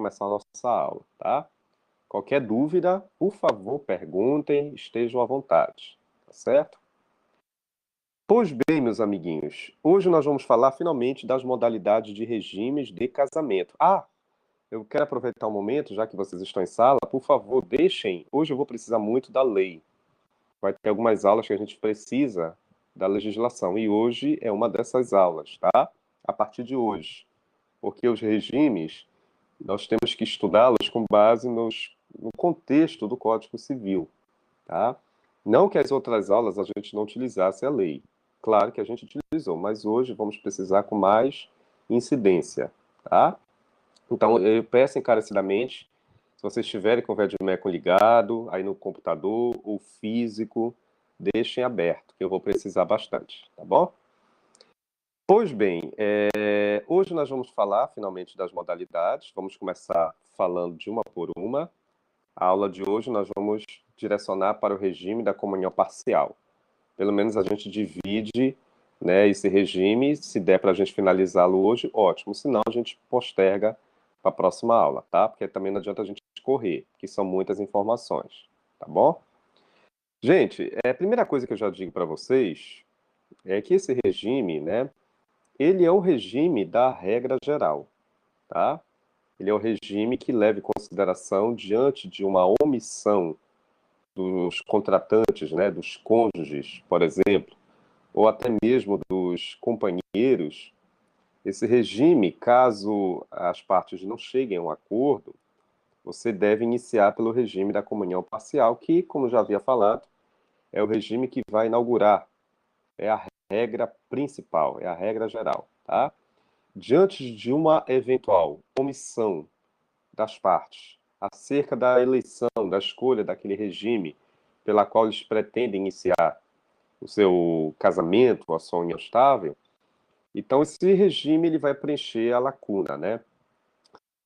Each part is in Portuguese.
começar a nossa aula, tá? Qualquer dúvida, por favor, perguntem, estejam à vontade, tá certo? Pois bem, meus amiguinhos, hoje nós vamos falar finalmente das modalidades de regimes de casamento. Eu quero aproveitar o momento, já que vocês estão em sala, por favor, deixem. Hoje eu vou precisar muito da lei. Vai ter algumas aulas que a gente precisa da legislação, e hoje é uma dessas aulas, tá? A partir de hoje. Porque os regimes, nós temos que estudá-los com base no contexto do Código Civil, tá? Não que as outras aulas a gente não utilizasse a lei. Claro que a gente utilizou, mas hoje vamos precisar com mais incidência, tá? Então, eu peço encarecidamente, se vocês estiverem com o Vedmeco ligado, aí no computador ou físico, deixem aberto, que eu vou precisar bastante, tá bom? Pois bem, hoje nós vamos falar finalmente das modalidades, vamos começar falando de uma por uma. A aula de hoje nós vamos direcionar para o regime da comunhão parcial. Pelo menos a gente divide, né, esse regime, se der para a gente finalizá-lo hoje, ótimo, senão a gente posterga para a próxima aula, tá? Porque também não adianta a gente correr, que são muitas informações, tá bom? Gente, a primeira coisa que eu já digo para vocês é que esse regime, né, ele é o regime da regra geral, tá? Ele é o regime que leva em consideração, diante de uma omissão dos contratantes, né, dos cônjuges, por exemplo, ou até mesmo dos companheiros, esse regime, caso as partes não cheguem a um acordo, você deve iniciar pelo regime da comunhão parcial, que, como já havia falado, é o regime que vai inaugurar, é a regra principal, é a regra geral, tá? Diante de uma eventual omissão das partes acerca da eleição, da escolha daquele regime pela qual eles pretendem iniciar o seu casamento, a sua união estável, então esse regime ele vai preencher a lacuna, né?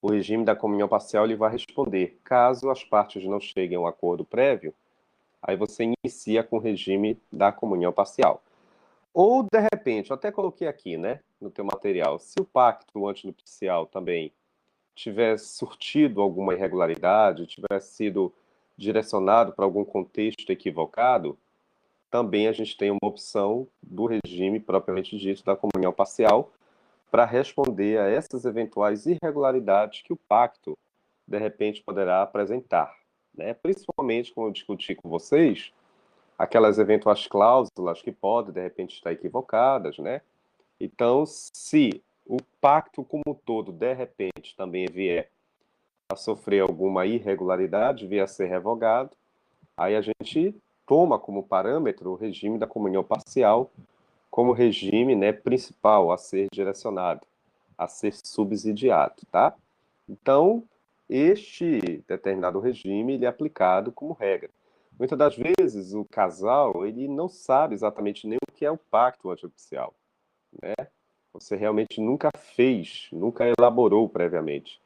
O regime da comunhão parcial ele vai responder, caso as partes não cheguem a um acordo prévio, aí você inicia com o regime da comunhão parcial. Ou, de repente, eu até coloquei aqui, né, no teu material, se o pacto antinupcial também tivesse surtido alguma irregularidade, tivesse sido direcionado para algum contexto equivocado, também a gente tem uma opção do regime propriamente dito da comunhão parcial para responder a essas eventuais irregularidades que o pacto, de repente, poderá apresentar, né? Principalmente, como eu discuti com vocês, aquelas eventuais cláusulas que podem, de repente, estar equivocadas, né? Então, se o pacto como um todo, de repente, também vier a sofrer alguma irregularidade, vier a ser revogado, aí a gente toma como parâmetro o regime da comunhão parcial como regime, né, principal a ser direcionado, a ser subsidiado, tá? Então, este determinado regime ele é aplicado como regra. Muitas das vezes o casal ele não sabe exatamente nem o que é o pacto antinupcial, né? Você realmente nunca fez, nunca elaborou previamente.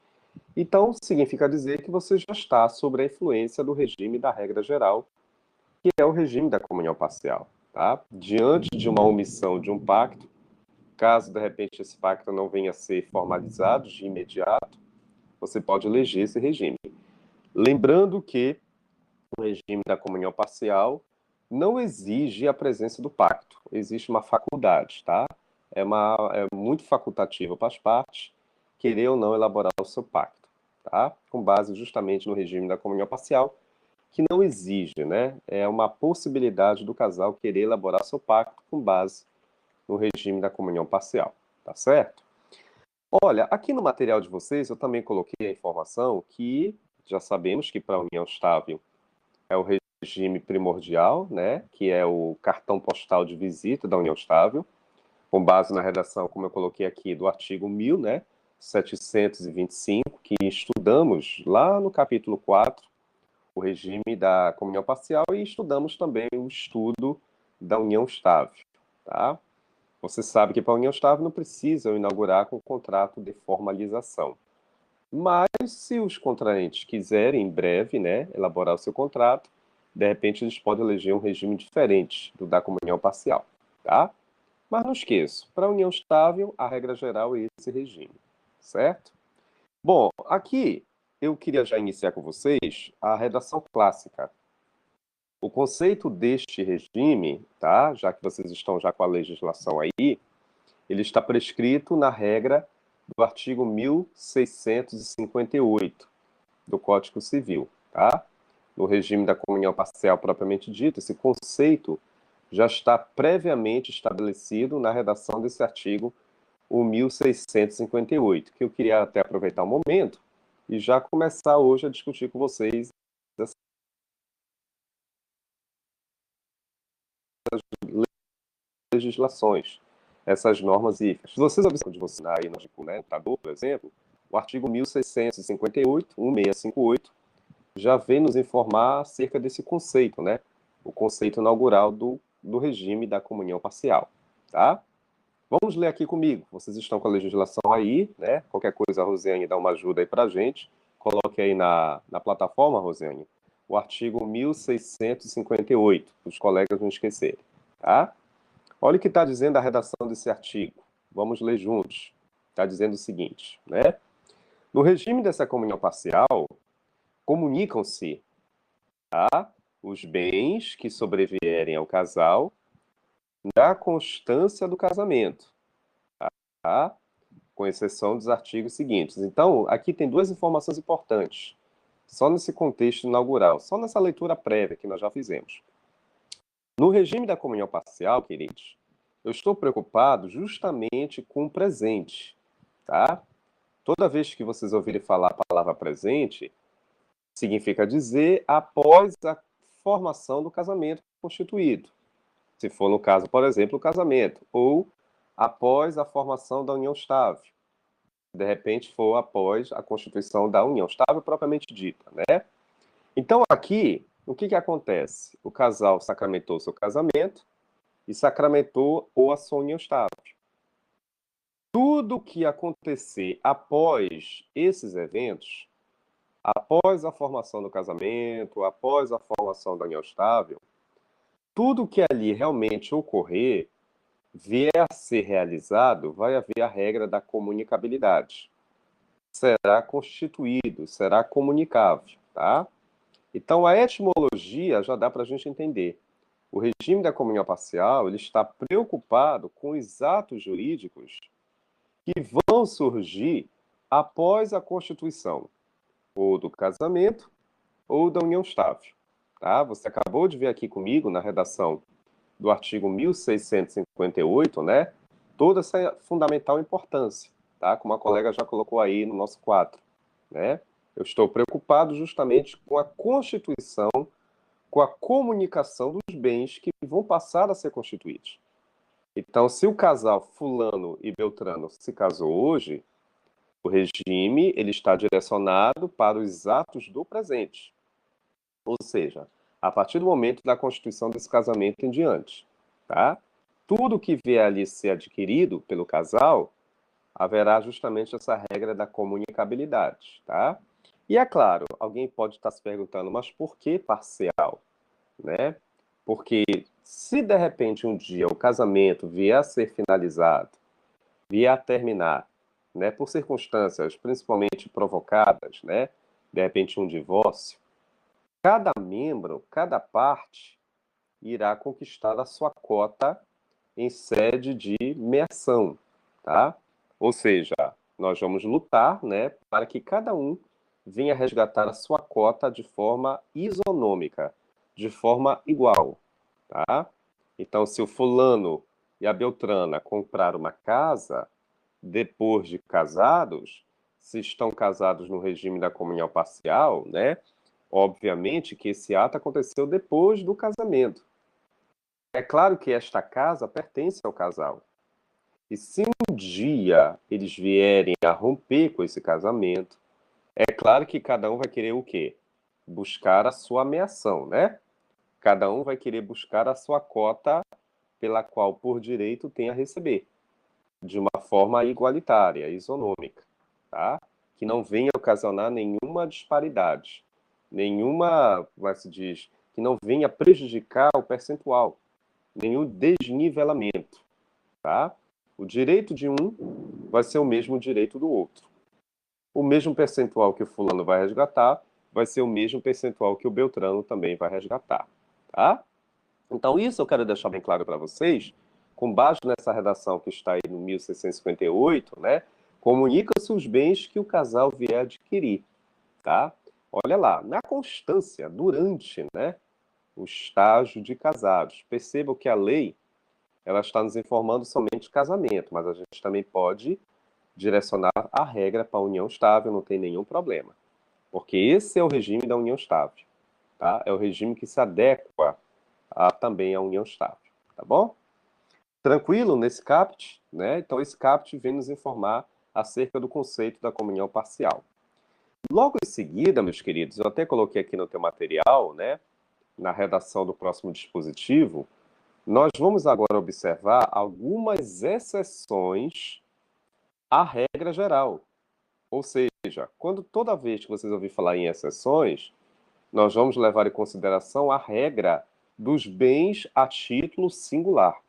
Então, significa dizer que você já está sob a influência do regime da regra geral, que é o regime da comunhão parcial, tá? Diante de uma omissão de um pacto, caso de repente esse pacto não venha a ser formalizado de imediato, você pode eleger esse regime. Lembrando que o regime da comunhão parcial não exige a presença do pacto, existe uma faculdade, tá? É muito facultativa para as partes querer ou não elaborar o seu pacto, tá? Com base justamente no regime da comunhão parcial, que não exige, né? É uma possibilidade do casal querer elaborar seu pacto com base no regime da comunhão parcial, tá certo? Olha, aqui no material de vocês eu também coloquei a informação que já sabemos que para a união estável é o regime primordial, né? Que é o cartão postal de visita da união estável, com base na redação, como eu coloquei aqui, do artigo 1000, né? 725, que estudamos lá no capítulo 4, o regime da comunhão parcial, e estudamos também o estudo da união estável, tá? Você sabe que para a união estável não precisa inaugurar com o contrato de formalização. Mas se os contraentes quiserem, em breve, né, elaborar o seu contrato, de repente eles podem eleger um regime diferente do da comunhão parcial, tá? Mas não esqueço, para a união estável, a regra geral é esse regime, certo? Bom, aqui eu queria já iniciar com vocês a redação clássica. O conceito deste regime, tá? Já que vocês estão já com a legislação aí, ele está prescrito na regra do artigo 1658 do Código Civil, tá? No regime da comunhão parcial propriamente dito, esse conceito já está previamente estabelecido na redação desse artigo, o 1658, que eu queria até aproveitar o momento e já começar hoje a discutir com vocês essas legislações, essas normas e se vocês observam de você aí no computador, por exemplo, o artigo 1658, 1658, já vem nos informar acerca desse conceito, né? O conceito inaugural do regime da comunhão parcial, tá? Vamos ler aqui comigo. Vocês estão com a legislação aí, né? Qualquer coisa, a Rosiane dá uma ajuda aí pra gente. Coloque aí na plataforma, Rosiane, o artigo 1658, para os colegas não esquecerem, tá? Olha o que está dizendo a redação desse artigo. Vamos ler juntos. Está dizendo o seguinte, né? No regime dessa comunhão parcial, comunicam-se, tá, os bens que sobrevierem ao casal na constância do casamento, tá? Com exceção dos artigos seguintes. Então, aqui tem duas informações importantes, só nesse contexto inaugural, só nessa leitura prévia que nós já fizemos. No regime da comunhão parcial, queridos, eu estou preocupado justamente com o presente, tá? Toda vez que vocês ouvirem falar a palavra presente, significa dizer após a formação do casamento constituído. Se for no caso, por exemplo, o casamento, ou após a formação da união estável. De repente for após a constituição da união estável propriamente dita, né? Então aqui, o que que acontece? O casal sacramentou seu casamento e sacramentou a sua união estável. Tudo que acontecer após esses eventos, após a formação do casamento, após a formação da união estável, tudo que ali realmente ocorrer, vier a ser realizado, vai haver a regra da comunicabilidade. Será constituído, será comunicável, tá? Então, a etimologia já dá para a gente entender. O regime da comunhão parcial, ele está preocupado com os atos jurídicos que vão surgir após a constituição, ou do casamento, ou da união estável, tá? Você acabou de ver aqui comigo, na redação do artigo 1658, né? Toda essa fundamental importância, tá? Como a colega já colocou aí no nosso quadro, né? Eu estou preocupado justamente com a constituição, com a comunicação dos bens que vão passar a ser constituídos. Então, se o casal fulano e Beltrano se casou hoje, o regime ele está direcionado para os atos do presente. Ou seja, a partir do momento da constituição desse casamento em diante, tá? Tudo que vier ali ser adquirido pelo casal, haverá justamente essa regra da comunicabilidade, tá? E é claro, alguém pode estar se perguntando, mas por que parcial, né? Porque se de repente um dia o casamento vier a ser finalizado, vier a terminar, né, por circunstâncias principalmente provocadas, né, de repente um divórcio, cada membro, cada parte irá conquistar a sua cota em sede de meação, tá? Ou seja, nós vamos lutar, né, para que cada um venha resgatar a sua cota de forma isonômica, de forma igual, tá? Então, se o fulano e a Beltrana comprar uma casa, depois de casados, se estão casados no regime da comunhão parcial, né? Obviamente que esse ato aconteceu depois do casamento. É claro que esta casa pertence ao casal. E se um dia eles vierem a romper com esse casamento, é claro que cada um vai querer o quê? Buscar a sua ameação, né? Cada um vai querer buscar a sua cota pela qual, por direito, tem a receber, de uma forma igualitária, isonômica, tá? Que não venha ocasionar nenhuma disparidade, nenhuma, como é que se diz, que não venha prejudicar o percentual, nenhum desnivelamento, tá? O direito de um vai ser o mesmo direito do outro. o mesmo percentual que o fulano vai resgatar vai ser o mesmo percentual que o Beltrano também vai resgatar, tá? Então, isso eu quero deixar bem claro para vocês, com base nessa redação que está aí no 1658, né? Comunica-se os bens que o casal vier adquirir, tá? Olha lá, na constância, durante, né, o estágio de casados. Percebam que a lei, ela está nos informando somente casamento, mas a gente também pode direcionar a regra para a união estável, não tem nenhum problema. Porque esse é o regime da união estável, tá? É o regime que se adequa também à união estável, tá bom? Tranquilo nesse caput, né? Então esse caput vem nos informar acerca do conceito da comunhão parcial. Logo em seguida, meus queridos, eu até coloquei aqui no teu material, né, na redação do próximo dispositivo, nós vamos agora observar algumas exceções à regra geral. Ou seja, quando toda vez que vocês ouvirem falar em exceções, nós vamos levar em consideração a regra dos bens a título singular.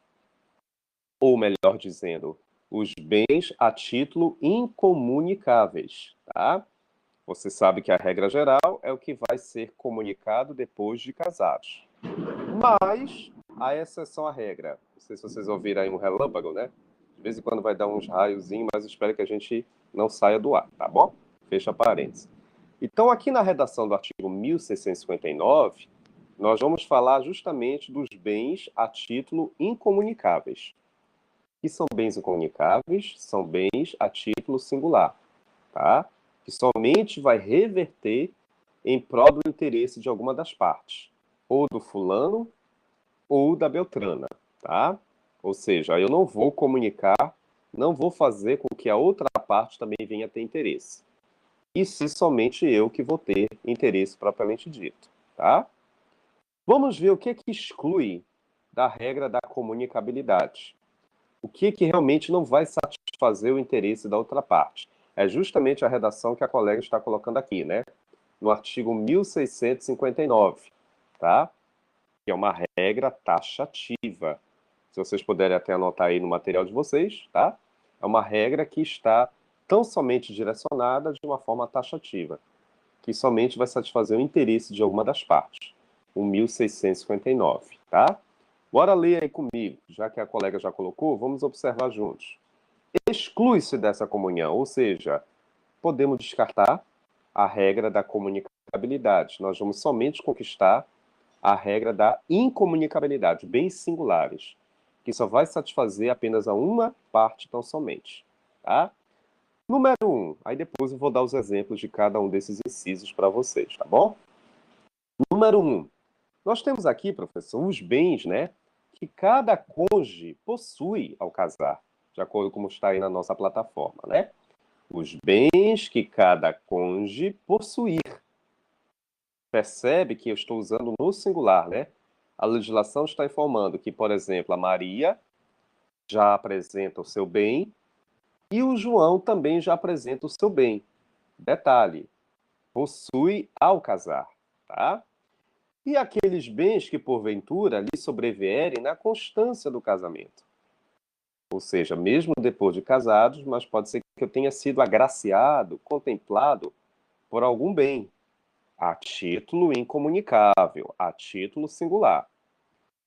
Ou melhor dizendo, os bens a título incomunicáveis, tá? Você sabe que a regra geral é o que vai ser comunicado depois de casados. Mas a exceção à regra. Não sei se vocês ouviram aí um relâmpago, né? De vez em quando vai dar uns raiozinhos, mas espero que a gente não saia do ar, tá bom? Fecha parênteses. Então, aqui na redação do artigo 1659, nós vamos falar justamente dos bens a título incomunicáveis. Que são bens incomunicáveis? São bens a título singular, tá? Que somente vai reverter em prol do interesse de alguma das partes, ou do fulano ou da Beltrana, tá? Ou seja, eu não vou comunicar, não vou fazer com que a outra parte também venha a ter interesse. E se somente eu que vou ter interesse propriamente dito, tá? Vamos ver o que exclui da regra da comunicabilidade. O que realmente não vai satisfazer o interesse da outra parte. É justamente a redação que a colega está colocando aqui, né? No artigo 1659, tá? Que é uma regra taxativa. Se vocês puderem até anotar aí no material de vocês, tá? É uma regra que está tão somente direcionada de uma forma taxativa, que somente vai satisfazer o interesse de alguma das partes. O 1659, tá? Bora ler aí comigo, já que a colega já colocou, vamos observar juntos. Exclui-se dessa comunhão, ou seja, podemos descartar a regra da comunicabilidade. Nós vamos somente conquistar a regra da incomunicabilidade, bens singulares, que só vai satisfazer apenas a uma parte tão somente, tá? Número 1, aí depois eu vou dar os exemplos de cada um desses incisos para vocês, tá bom? Número 1, nós temos aqui, professor, os bens, né, que cada cônjuge possui ao casar, de acordo com como está aí na nossa plataforma, né? Os bens que cada cônjuge possuir. Percebe que eu estou usando no singular, né? A legislação está informando que, por exemplo, a Maria já apresenta o seu bem e o João também já apresenta o seu bem. Detalhe, possui ao casar, tá? E aqueles bens que porventura lhe sobrevierem na constância do casamento. Ou seja, mesmo depois de casados, mas pode ser que eu tenha sido agraciado, contemplado por algum bem, a título incomunicável, a título singular.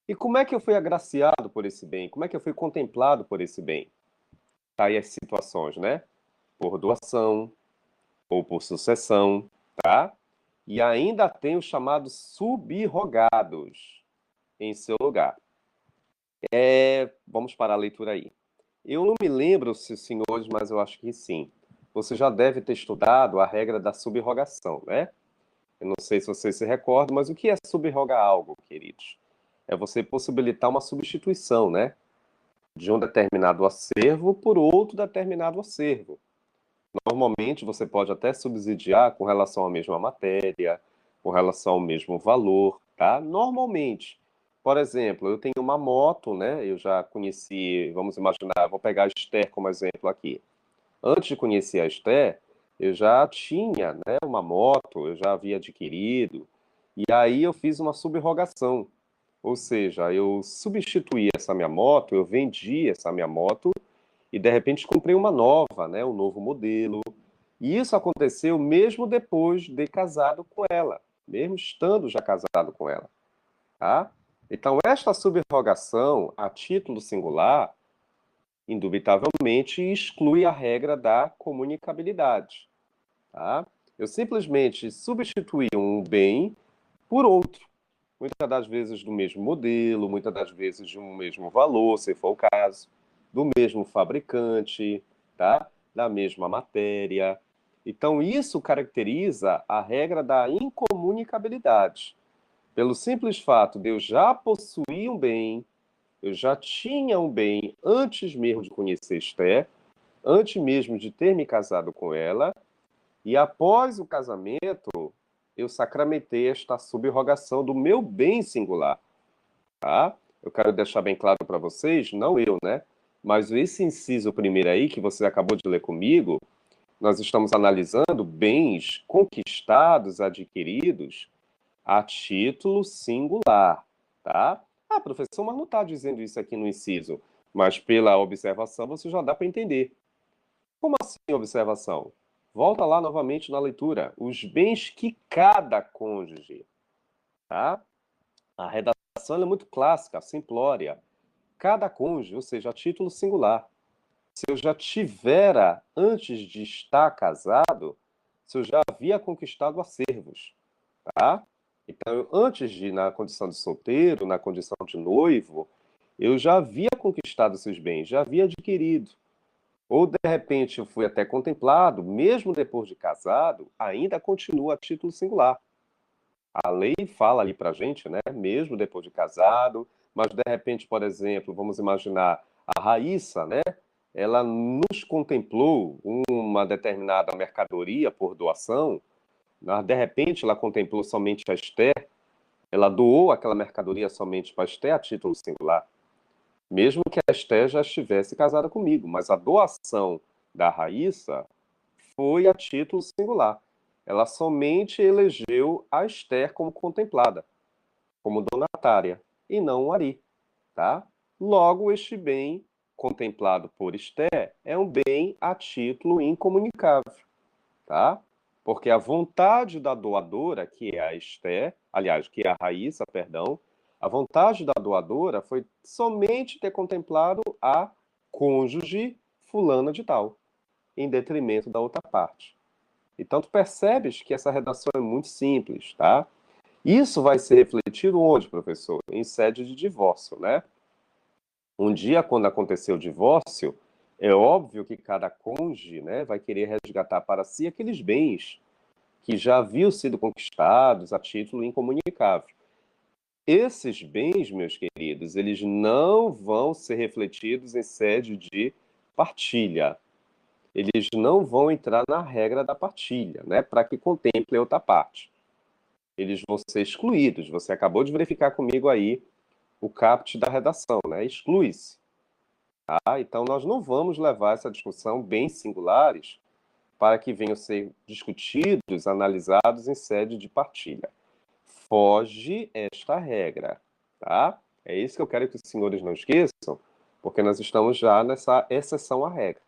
E como é que eu fui agraciado por esse bem? Como é que eu fui contemplado por esse bem? Tá aí as situações, né? Por doação ou por sucessão, tá? E ainda tem os chamados subrogados em seu lugar. Vamos para a leitura aí. Eu não me lembro se os senhores, mas eu acho que sim. Você já deve ter estudado a regra da subrogação, né? Eu não sei se vocês se recordam, mas o que é subrogar algo, queridos? É você possibilitar uma substituição, né? De um determinado acervo por outro determinado acervo. Normalmente você pode até subsidiar com relação à mesma matéria, com relação ao mesmo valor, tá? Normalmente. Por exemplo, eu tenho uma moto, né? Eu já conheci, vamos imaginar, vou pegar a Esther como exemplo aqui. Antes de conhecer a Esther, eu já tinha, né, uma moto, eu já havia adquirido, e aí eu fiz uma subrogação. Ou seja, eu substituí essa minha moto, eu vendi essa minha moto e de repente comprei uma nova, né, um novo modelo. E isso aconteceu mesmo depois de casado com ela, mesmo estando já casado com ela, tá? Então, esta subrogação a título singular, indubitavelmente, exclui a regra da comunicabilidade, tá? Eu simplesmente substituí um bem por outro, muitas das vezes do mesmo modelo, muitas das vezes de um mesmo valor, se for o caso, do mesmo fabricante, tá? Da mesma matéria. Então, isso caracteriza a regra da incomunicabilidade. Pelo simples fato de eu já possuir um bem, eu já tinha um bem antes mesmo de conhecer Esther, antes mesmo de ter me casado com ela, e após o casamento, eu sacramentei esta subrogação do meu bem singular, tá? Eu quero deixar bem claro para vocês, não eu, né? Mas esse inciso primeiro aí, que você acabou de ler comigo, nós estamos analisando bens conquistados, adquiridos, a título singular, tá? Ah, professor, mas não está dizendo isso aqui no inciso. Mas pela observação você já dá para entender. Como assim observação? Volta lá novamente na leitura. Os bens que cada cônjuge, tá? A redação é muito clássica, simplória. Cada cônjuge, ou seja, a título singular. Se eu já tivera, antes de estar casado, se eu já havia conquistado acervos, tá? Então, antes de ir na condição de solteiro, na condição de noivo, eu já havia conquistado esses bens, já havia adquirido. Ou, de repente, eu fui até contemplado, mesmo depois de casado, ainda continua a título singular. A lei fala ali pra gente, né? Mesmo depois de casado, mas de repente, por exemplo, vamos imaginar a Raíssa, né? Ela nos contemplou uma determinada mercadoria por doação, mas de repente ela contemplou somente a Esther, ela doou aquela mercadoria somente para a Esther a título singular, mesmo que a Esther já estivesse casada comigo, mas a doação da Raíssa foi a título singular. Ela somente elegeu a Esther como contemplada, como donatária, e não o Ari, tá? Logo, este bem contemplado por Esther é um bem a título incomunicável, tá? Porque a vontade da doadora, que é a Esther, aliás, que é a Raíssa, perdão, a vontade da doadora foi somente ter contemplado a cônjuge fulana de tal, em detrimento da outra parte. Então, tu percebes que essa redação é muito simples, tá? Isso vai ser refletido onde, professor? Em sede de divórcio, né? Um dia, quando acontecer o divórcio, é óbvio que cada cônjuge, né, vai querer resgatar para si aqueles bens que já haviam sido conquistados a título incomunicável. Esses bens, meus queridos, eles não vão ser refletidos em sede de partilha. Eles não vão entrar na regra da partilha, né, para que contemple a outra parte. Eles vão ser excluídos. Você acabou de verificar comigo aí o caput da redação, né? Exclui-se. Tá? Então, nós não vamos levar essa discussão bens singulares para que venham a ser discutidos, analisados em sede de partilha. Foge esta regra, tá? É isso que eu quero que os senhores não esqueçam, porque nós estamos já nessa exceção à regra,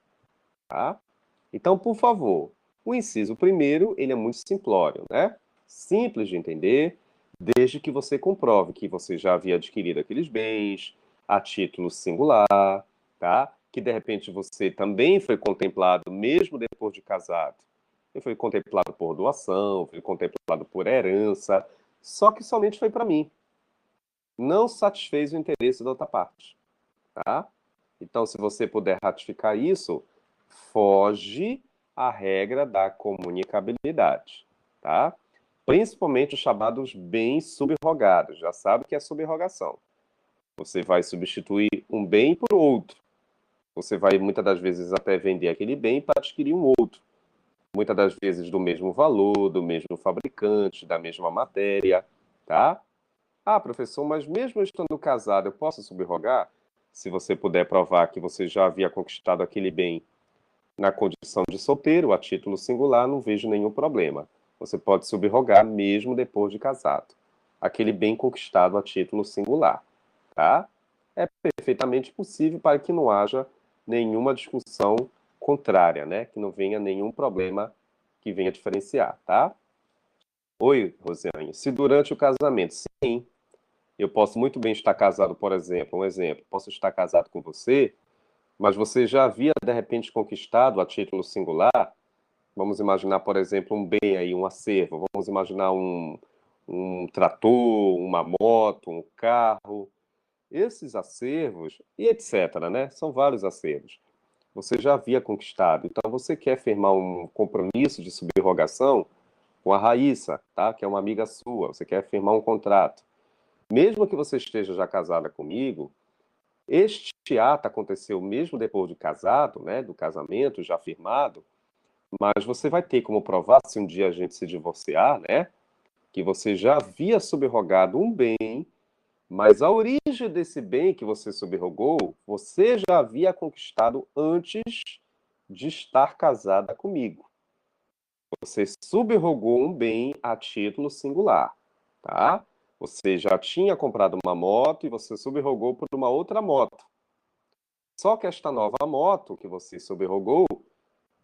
tá? Então, por favor, o inciso primeiro, ele é muito simplório, né? Simples de entender, desde que você comprove que você já havia adquirido aqueles bens a título singular, tá? Que de repente você também foi contemplado mesmo depois de casado. Ele foi contemplado por doação, foi contemplado por herança, só que somente foi para mim. Não satisfez o interesse da outra parte, tá? Então, se você puder ratificar isso, foge à regra da comunicabilidade, tá? Principalmente os chamados bens subrogados. Já sabe que é subrogação. Você vai substituir um bem por outro. Você vai, muitas das vezes, até vender aquele bem para adquirir um outro. Muitas das vezes do mesmo valor, do mesmo fabricante, da mesma matéria, tá? Ah, professor, mas mesmo eu estando casado, eu posso subrogar? Se você puder provar que você já havia conquistado aquele bem na condição de solteiro, a título singular, não vejo nenhum problema. Você pode subrogar mesmo depois de casado. Aquele bem conquistado a título singular, tá? É perfeitamente possível para que não haja nenhuma discussão contrária, né? Que não venha nenhum problema que venha diferenciar, tá? Oi, Rosiane. Se durante o casamento, sim, eu posso muito bem estar casado, por exemplo, um exemplo, posso estar casado com você, mas você já havia, de repente, conquistado a título singular. Vamos imaginar, por exemplo, um bem aí, um acervo. Vamos imaginar um trator, uma moto, um carro. Esses acervos, e etc., né? São vários acervos. Você já havia conquistado. Então, você quer firmar um compromisso de subrogação com a Raíssa, tá? Que é uma amiga sua. Você quer firmar um contrato. Mesmo que você esteja já casada comigo, este ato aconteceu mesmo depois de casado, né? Do casamento já firmado, mas você vai ter como provar, se um dia a gente se divorciar, né? Que você já havia subrogado um bem, mas a origem desse bem que você subrogou, você já havia conquistado antes de estar casada comigo. Você subrogou um bem a título singular, tá? Você já tinha comprado uma moto e você subrogou por uma outra moto. Só que esta nova moto que você subrogou,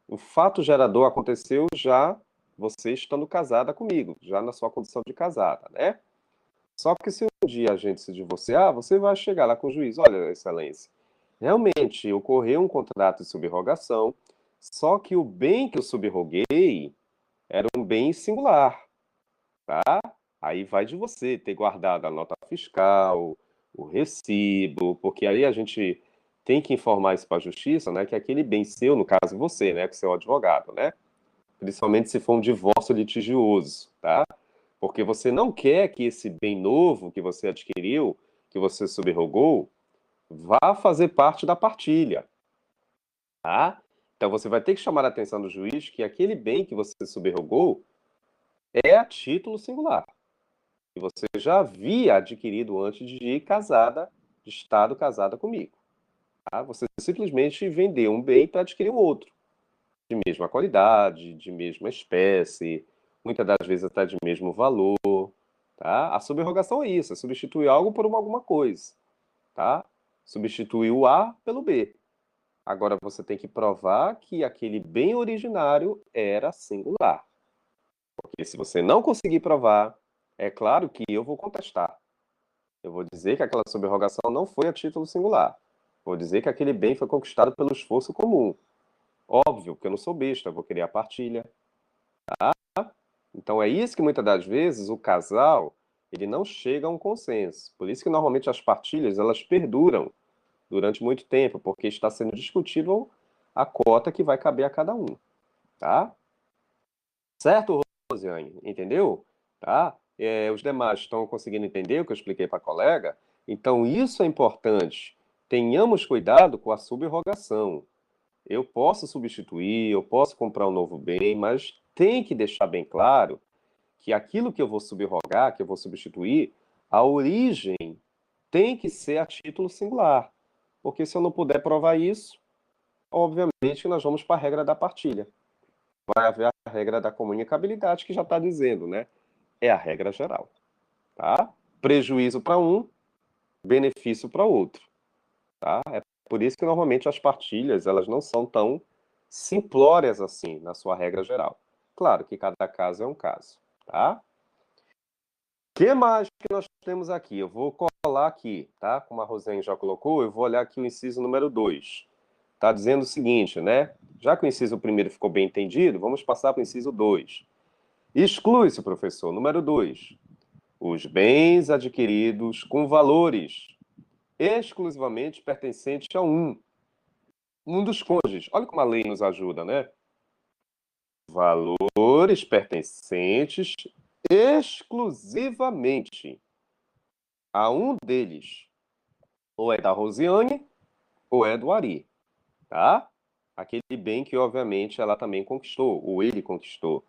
o fato gerador aconteceu já você estando casada comigo, já na sua condição de casada, né? Só que se um dia a gente se divorciar, você vai chegar lá com o juiz, olha, excelência, realmente ocorreu um contrato de subrogação, só que o bem que eu subroguei era um bem singular, tá? Aí vai de você ter guardado a nota fiscal, o recibo, porque aí a gente tem que informar isso para a justiça, né, que aquele bem seu, no caso você, né, que seu advogado, né, principalmente se for um divórcio litigioso, tá? Porque você não quer que esse bem novo que você adquiriu, que você subrogou, vá fazer parte da partilha, tá? Então você vai ter que chamar a atenção do juiz que aquele bem que você subrogou é a título singular, que você já havia adquirido antes de ir casada, de estado casada comigo, tá? Você simplesmente vendeu um bem para adquirir um outro, de mesma qualidade, de mesma espécie, muitas das vezes até de mesmo valor, tá? A subrogação é isso, é substituir algo por alguma coisa, tá? Substituir o A pelo B. Agora você tem que provar que aquele bem originário era singular. Porque se você não conseguir provar, é claro que eu vou contestar. Eu vou dizer que aquela subrogação não foi a título singular. Vou dizer que aquele bem foi conquistado pelo esforço comum. Óbvio que eu não sou besta, eu vou querer a partilha. Então é isso que muitas das vezes o casal ele não chega a um consenso. Por isso que normalmente as partilhas elas perduram durante muito tempo, porque está sendo discutível a cota que vai caber a cada um, tá? Certo, Rosiane? Entendeu? Tá? Os demais estão conseguindo entender o que eu expliquei para a colega? Então isso é importante. Tenhamos cuidado com a subrogação. Eu posso substituir, eu posso comprar um novo bem, mas tem que deixar bem claro que aquilo que eu vou subrogar, que eu vou substituir, a origem tem que ser a título singular. Porque se eu não puder provar isso, obviamente nós vamos para a regra da partilha. Vai haver a regra da comunicabilidade que já está dizendo, né? É a regra geral, tá? Prejuízo para um, benefício para outro, tá? É por isso que normalmente as partilhas, elas não são tão simplórias assim na sua regra geral. Claro que cada caso é um caso, tá? O que mais que nós temos aqui? Eu vou colar aqui, tá? Como a Rosane já colocou, eu vou olhar aqui o inciso número 2. Está dizendo o seguinte, né? Já que o inciso primeiro ficou bem entendido, vamos passar para o inciso 2. Exclui-se, professor, número 2, os bens adquiridos com valores exclusivamente pertencentes a um dos cônjuges. Olha como a lei nos ajuda, né? Valores pertencentes exclusivamente a um deles. Ou é da Rosiane, ou é do Ari, tá? Aquele bem que, obviamente, ela também conquistou, ou ele conquistou.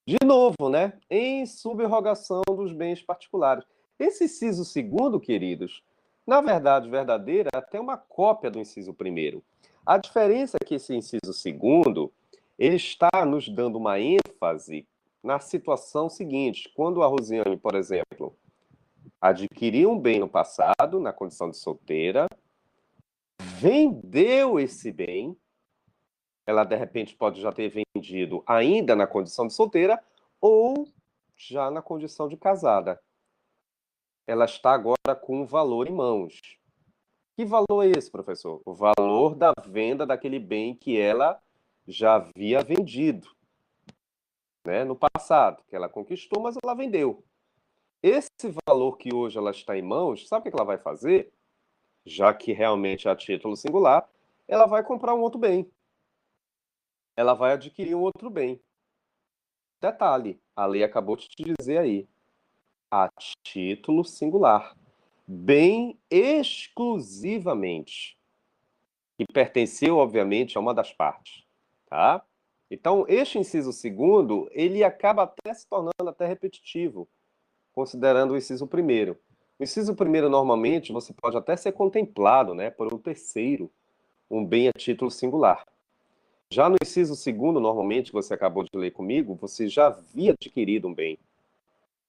De novo, né? Em subrogação dos bens particulares. Esse inciso segundo, queridos, na verdade verdadeira, é até uma cópia do inciso primeiro. A diferença é que esse inciso segundo, ele está nos dando uma ênfase na situação seguinte. Quando a Rosiane, por exemplo, adquiriu um bem no passado, na condição de solteira, vendeu esse bem, ela de repente pode já ter vendido vendido ainda na condição de solteira ou já na condição de casada. Ela está agora com um valor em mãos. Que valor é esse, professor? O valor da venda daquele bem que ela já havia vendido, né, no passado, que ela conquistou, mas ela vendeu. Esse valor que hoje ela está em mãos, sabe o que ela vai fazer? Já que realmente é a título singular, ela vai comprar um outro bem. Ela vai adquirir um outro bem. Detalhe, a lei acabou de te dizer aí, a título singular. Bem exclusivamente. Que pertenceu, obviamente, a uma das partes, tá? Então, este inciso segundo, ele acaba até se tornando até repetitivo, considerando o inciso primeiro. O inciso primeiro, normalmente, você pode até ser contemplado, né, por um terceiro, um bem a título singular. Já no inciso segundo, normalmente, que você acabou de ler comigo, você já havia adquirido um bem.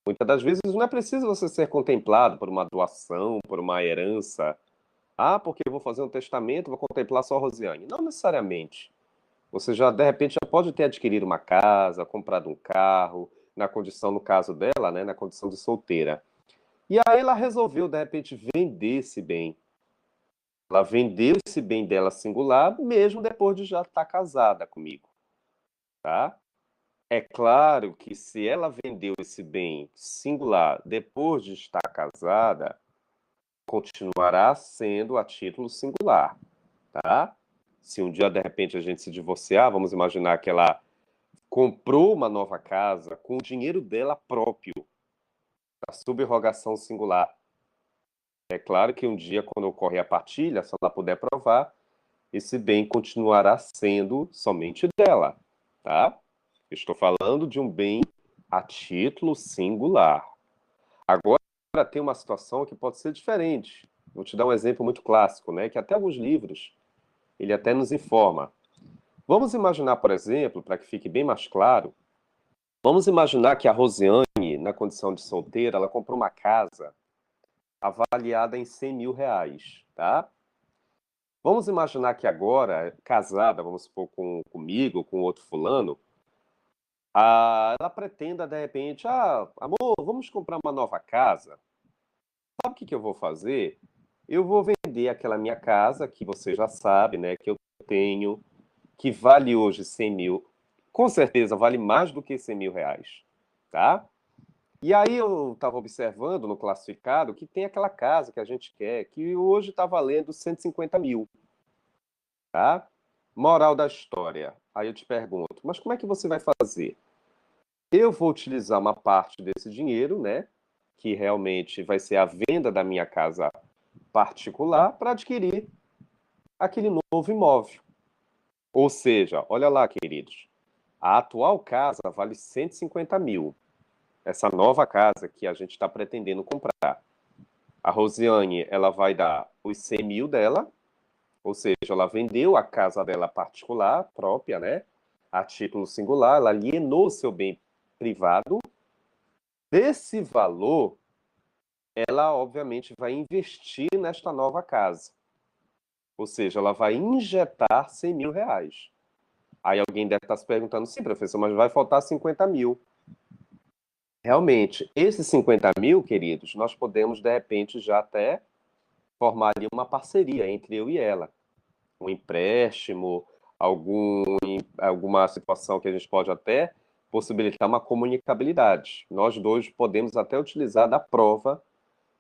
Muitas das vezes não é preciso você ser contemplado por uma doação, por uma herança. Ah, porque eu vou fazer um testamento, vou contemplar só a Rosiane. Não necessariamente. Você já, de repente, já pode ter adquirido uma casa, comprado um carro, na condição, no caso dela, né, na condição de solteira. E aí ela resolveu, de repente, vender esse bem. Ela vendeu esse bem dela singular, mesmo depois de já estar casada comigo, tá? É claro que se ela vendeu esse bem singular depois de estar casada, continuará sendo a título singular, tá? Se um dia, de repente, a gente se divorciar, vamos imaginar que ela comprou uma nova casa com o dinheiro dela próprio, a subrogação singular. É claro que um dia, quando ocorre a partilha, se ela puder provar, esse bem continuará sendo somente dela, tá? Estou falando de um bem a título singular. Agora tem uma situação que pode ser diferente. Vou te dar um exemplo muito clássico, né? Que até alguns livros ele até nos informa. Vamos imaginar, por exemplo, para que fique bem mais claro, vamos imaginar que a Rosiane, na condição de solteira, ela comprou uma casa avaliada em 100 mil reais, tá? Vamos imaginar que agora, casada, vamos supor, comigo, com outro fulano, ela pretenda, de repente, amor, vamos comprar uma nova casa. Sabe o que que eu vou fazer? Eu vou vender aquela minha casa, que você já sabe, né, que eu tenho, que vale hoje 100 mil. Com certeza vale mais do que 100 mil reais, tá? E aí eu estava observando no classificado que tem aquela casa que a gente quer, que hoje está valendo 150 mil, tá? Moral da história. Aí eu te pergunto, mas como é que você vai fazer? Eu vou utilizar uma parte desse dinheiro, né? Que realmente vai ser a venda da minha casa particular para adquirir aquele novo imóvel. Ou seja, olha lá, queridos, a atual casa vale 150 mil. Essa nova casa que a gente está pretendendo comprar. A Rosiane, ela vai dar os 100 mil dela, ou seja, ela vendeu a casa dela particular, própria, né? A título singular, ela alienou seu bem privado. Desse valor, ela obviamente vai investir nesta nova casa. Ou seja, ela vai injetar 100 mil reais. Aí alguém deve estar se perguntando, sim, professor, mas vai faltar 50 mil. Realmente, esses 50 mil, queridos, nós podemos, de repente, já até formar ali uma parceria entre eu e ela. Um empréstimo, alguma situação que a gente pode até possibilitar uma comunicabilidade. Nós dois podemos até utilizar da prova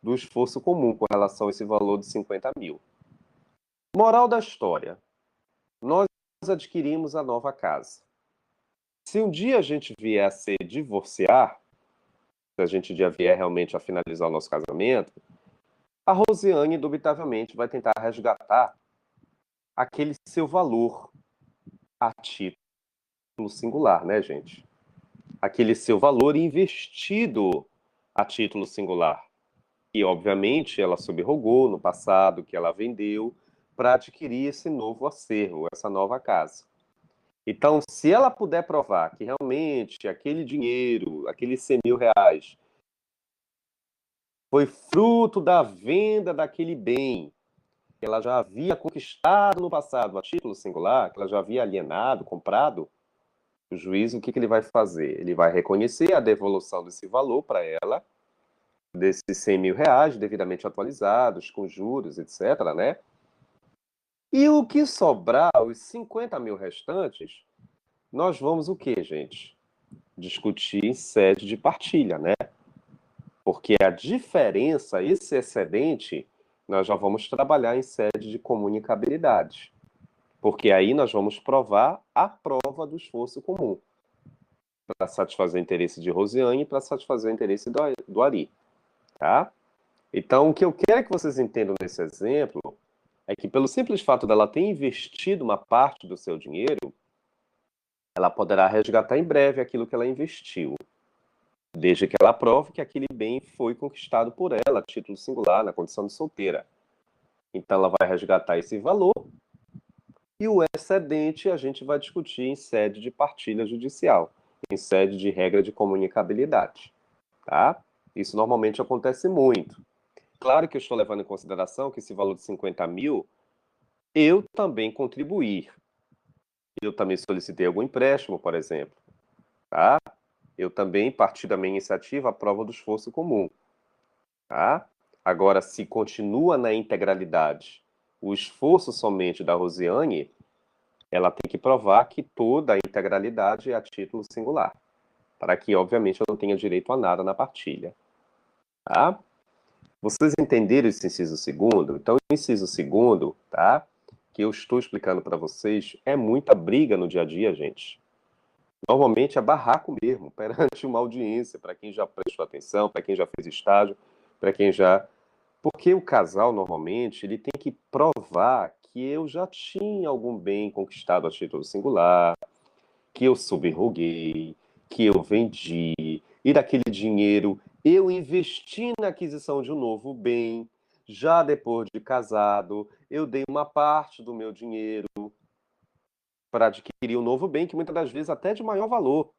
do esforço comum com relação a esse valor de 50 mil. Moral da história. Nós adquirimos a nova casa. Se um dia a gente vier a se divorciar, se a gente já vier realmente a finalizar o nosso casamento, a Rosiane, indubitavelmente, vai tentar resgatar aquele seu valor a título singular, né, gente? Aquele seu valor investido a título singular. E, obviamente, ela subrogou no passado, que ela vendeu, para adquirir esse novo acervo, essa nova casa. Então, se ela puder provar que realmente aquele dinheiro, aqueles 100 mil reais, foi fruto da venda daquele bem que ela já havia conquistado no passado a título singular, que ela já havia alienado, comprado, O juiz, o que ele vai fazer? Ele vai reconhecer a devolução desse valor para ela, desses 100 mil reais, devidamente atualizados, com juros, etc., né? E o que sobrar, os 50 mil restantes, nós vamos o quê, gente? Discutir em sede de partilha, né? Porque a diferença, esse excedente, nós já vamos trabalhar em sede de comunicabilidade. Porque aí nós vamos provar a prova do esforço comum, para satisfazer o interesse de Rosiane e para satisfazer o interesse do Ari, tá? Então, o que eu quero que vocês entendam nesse exemplo é que, pelo simples fato dela ter investido uma parte do seu dinheiro, ela poderá resgatar em breve aquilo que ela investiu, desde que ela prove que aquele bem foi conquistado por ela, a título singular, na condição de solteira. Então, ela vai resgatar esse valor e o excedente a gente vai discutir em sede de partilha judicial, em sede de regra de comunicabilidade, tá? Isso normalmente acontece muito. Claro que eu estou levando em consideração que esse valor de 50 mil, eu também contribuir. Eu também solicitei algum empréstimo, por exemplo, tá? Eu também parti da minha iniciativa a prova do esforço comum, tá? Agora, se continua na integralidade o esforço somente da Rosiane, ela tem que provar que toda a integralidade é a título singular, para que, obviamente, eu não tenha direito a nada na partilha, tá? Vocês entenderam esse inciso segundo? Então, o inciso segundo, tá? Que eu estou explicando para vocês, é muita briga no dia a dia, gente. Normalmente é barraco mesmo, perante uma audiência, para quem já prestou atenção, para quem já fez estágio, para quem já. Porque o casal, normalmente, ele tem que provar que eu já tinha algum bem conquistado a título singular, que eu subroguei, que eu vendi, e daquele dinheiro eu investi na aquisição de um novo bem. Já depois de casado, eu dei uma parte do meu dinheiro para adquirir um novo bem, que muitas das vezes até de maior valor,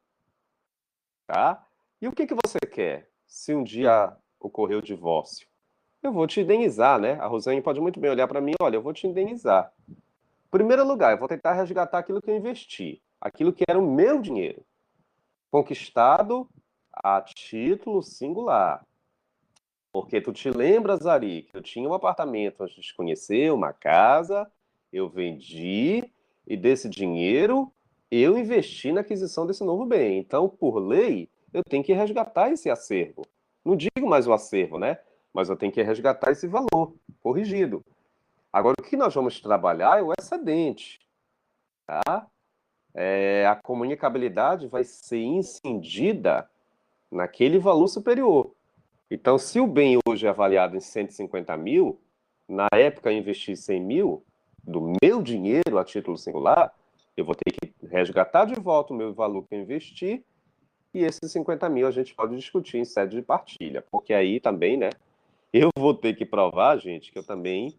tá? E o que que você quer se um dia ocorrer o divórcio? Eu vou te indenizar, né? A Rosane pode muito bem olhar para mim, olha, eu vou te indenizar. Em primeiro lugar, eu vou tentar resgatar aquilo que eu investi, aquilo que era o meu dinheiro, conquistado a título singular. Porque tu te lembras, Ari, que eu tinha um apartamento antes de te conhecer, uma casa, eu vendi, e desse dinheiro eu investi na aquisição desse novo bem. Então, por lei, eu tenho que resgatar esse acervo. Não digo mais o acervo, né? Mas eu tenho que resgatar esse valor corrigido. Agora, o que nós vamos trabalhar é o excedente, tá? A comunicabilidade vai ser incindida naquele valor superior. Então, se o bem hoje é avaliado em 150 mil, na época eu investi 100 mil, do meu dinheiro a título singular, eu vou ter que resgatar de volta o meu valor que eu investi, e esses 50 mil a gente pode discutir em sede de partilha, porque aí também, né, eu vou ter que provar, gente, que eu também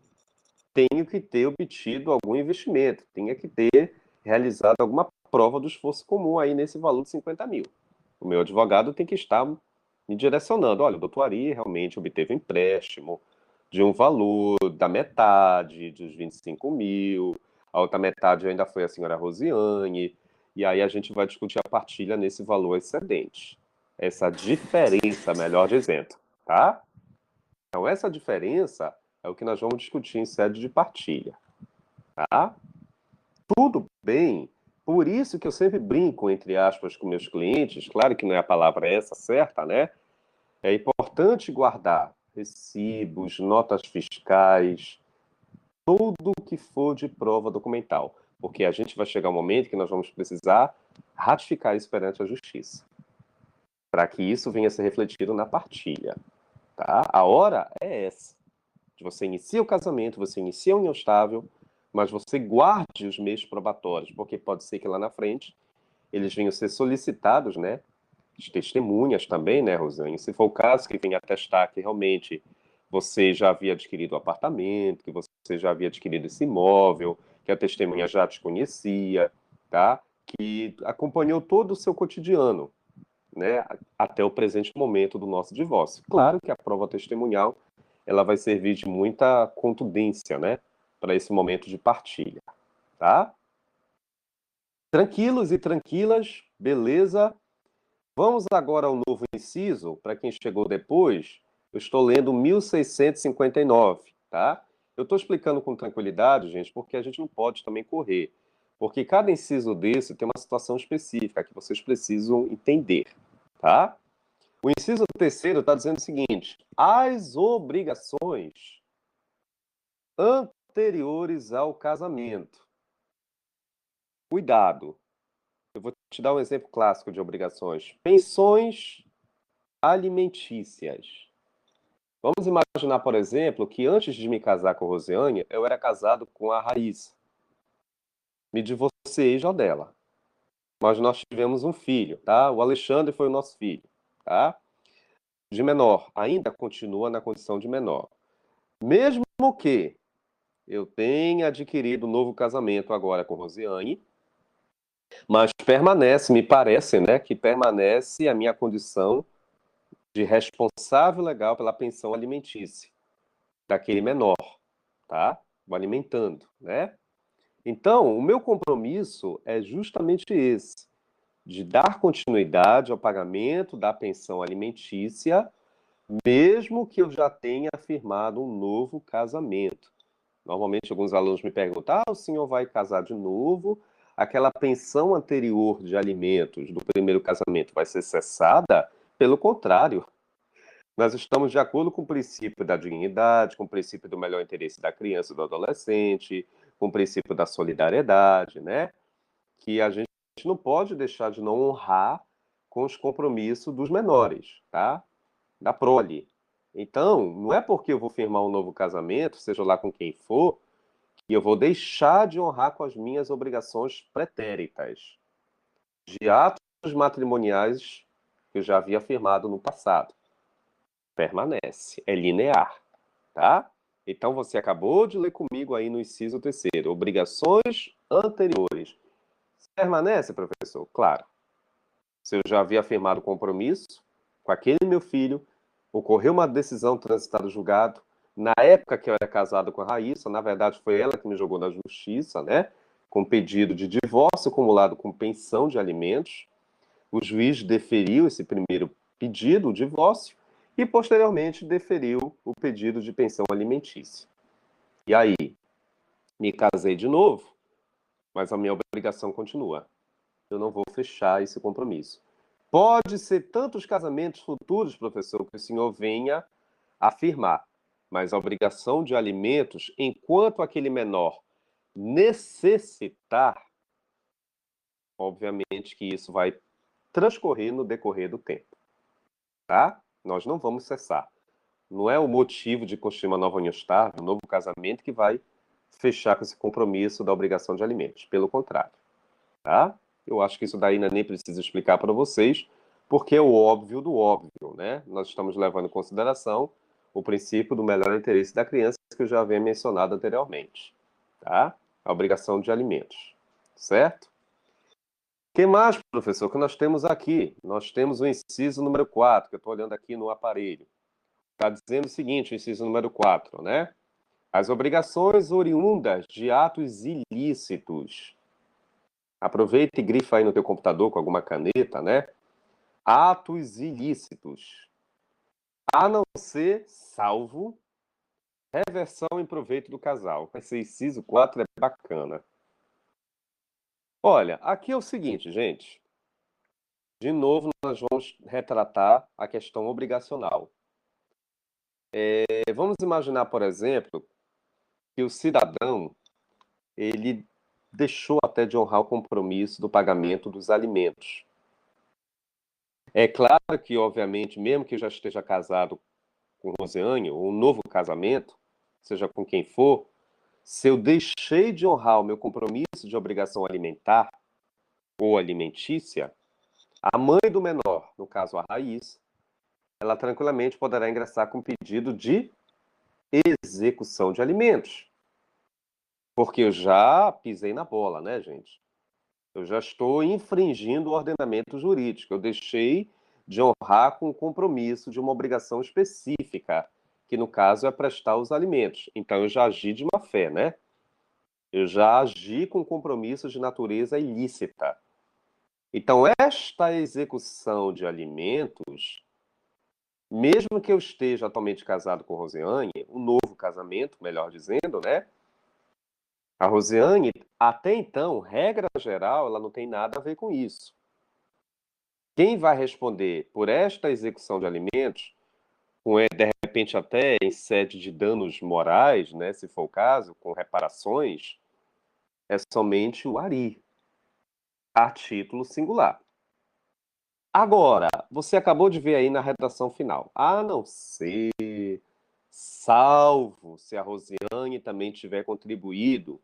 tenho que ter obtido algum investimento, tenho que ter realizado alguma prova do esforço comum aí nesse valor de 50 mil. O meu advogado tem que estar me direcionando. Olha, o doutor Ari realmente obteve um empréstimo de um valor da metade, dos 25 mil, a outra metade ainda foi a senhora Rosiane, e aí a gente vai discutir a partilha nesse valor excedente. Essa diferença, melhor dizendo, tá? Então, essa diferença é o que nós vamos discutir em sede de partilha, tá? Tudo bem. Por isso que eu sempre brinco, entre aspas, com meus clientes, claro que não é a palavra essa certa, né? É importante guardar recibos, notas fiscais, tudo que for de prova documental, porque a gente vai chegar um momento que nós vamos precisar ratificar isso perante a justiça, para que isso venha a ser refletido na partilha, tá? A hora é essa. Você inicia o casamento, você inicia a união estável, mas você guarde os meios probatórios, porque pode ser que lá na frente eles venham a ser solicitados, né? As testemunhas também, né, Rosane? Se for o caso, que venha atestar que realmente você já havia adquirido o apartamento, que você já havia adquirido esse imóvel, que a testemunha já te conhecia, tá? Que acompanhou todo o seu cotidiano, né, até o presente momento do nosso divórcio. Claro que a prova testemunhal ela vai servir de muita contundência, né, para esse momento de partilha, tá? Tranquilos e tranquilas, beleza? Vamos agora ao novo inciso. Para quem chegou depois, eu estou lendo 1659, tá? Eu estou explicando com tranquilidade, gente, porque a gente não pode também correr. Porque cada inciso desse tem uma situação específica que vocês precisam entender, tá? O inciso terceiro está dizendo o seguinte: as obrigações anteriores ao casamento. Cuidado, eu vou te dar um exemplo clássico de obrigações. Pensões alimentícias. Vamos imaginar, por exemplo, que antes de me casar com a Rosiane, eu era casado com a Raíssa. Me divorciei já dela. Mas nós tivemos um filho, tá? O Alexandre foi o nosso filho, tá? De menor, ainda continua na condição de menor. Mesmo que eu tenha adquirido um novo casamento agora com Rosiane, mas permanece, me parece, né, que permanece a minha condição de responsável legal pela pensão alimentícia daquele menor, tá? Vou alimentando, né? Então, o meu compromisso é justamente esse, de dar continuidade ao pagamento da pensão alimentícia, mesmo que eu já tenha firmado um novo casamento. Normalmente, alguns alunos me perguntam: o senhor vai casar de novo? Aquela pensão anterior de alimentos do primeiro casamento vai ser cessada? Pelo contrário, nós estamos de acordo com o princípio da dignidade, com o princípio do melhor interesse da criança e do adolescente, com o princípio da solidariedade, né? Que a gente não pode deixar de não honrar com os compromissos dos menores, tá? Da prole. Então, não é porque eu vou firmar um novo casamento, seja lá com quem for, que eu vou deixar de honrar com as minhas obrigações pretéritas, de atos matrimoniais que eu já havia firmado no passado. Permanece, é linear, tá? Então você acabou de ler comigo aí no inciso terceiro, obrigações anteriores. Permanece, professor? Claro. Se eu já havia firmado compromisso com aquele meu filho, ocorreu uma decisão transitada no julgado. Na época que eu era casado com a Raíssa, na verdade foi ela que me jogou na justiça, né? Com pedido de divórcio acumulado com pensão de alimentos. O juiz deferiu esse primeiro pedido, o divórcio, e posteriormente deferiu o pedido de pensão alimentícia. E aí, me casei de novo, mas a minha obrigação continua. Eu não vou fechar esse compromisso. Pode ser tantos casamentos futuros, professor, que o senhor venha afirmar, mas a obrigação de alimentos, enquanto aquele menor necessitar, obviamente que isso vai transcorrer no decorrer do tempo, tá? Nós não vamos cessar. Não é o motivo de construir uma nova união estável, um novo casamento, que vai fechar com esse compromisso da obrigação de alimentos. Pelo contrário, tá? Eu acho que isso daí nem precisa explicar para vocês, porque é o óbvio do óbvio, né? Nós estamos levando em consideração o princípio do melhor interesse da criança, que eu já havia mencionado anteriormente, tá? A obrigação de alimentos, certo? O que mais, professor, que nós temos aqui? Nós temos o inciso número 4, que eu estou olhando aqui no aparelho. Está dizendo o seguinte, o inciso número 4, né? As obrigações oriundas de atos ilícitos. Aproveita e grifa aí no teu computador com alguma caneta, né? Atos ilícitos. A não ser, salvo, reversão em proveito do casal. Esse inciso 4 é bacana. Olha, aqui é o seguinte, gente. De novo, nós vamos retratar a questão obrigacional. Vamos imaginar, por exemplo, que o cidadão, ele deixou até de honrar o compromisso do pagamento dos alimentos. É claro que, obviamente, mesmo que eu já esteja casado com Rosiane, ou um novo casamento, seja com quem for, se eu deixei de honrar o meu compromisso de obrigação alimentar ou alimentícia, a mãe do menor, no caso a Raiz, ela tranquilamente poderá ingressar com pedido de execução de alimentos. Porque eu já pisei na bola, né, gente? Eu já estou infringindo o ordenamento jurídico. Eu deixei de honrar com o compromisso de uma obrigação específica, que no caso é prestar os alimentos. Então eu já agi de má fé, né? Eu já agi com compromissos de natureza ilícita. Então, esta execução de alimentos, mesmo que eu esteja atualmente casado com Rosiane, um novo casamento, melhor dizendo, né? A Rosiane, até então, regra geral, ela não tem nada a ver com isso. Quem vai responder por esta execução de alimentos, de repente até em sede de danos morais, né, se for o caso, com reparações, é somente o Ari, a título singular. Agora, você acabou de ver aí na redação final. A não ser, salvo se a Rosiane também tiver contribuído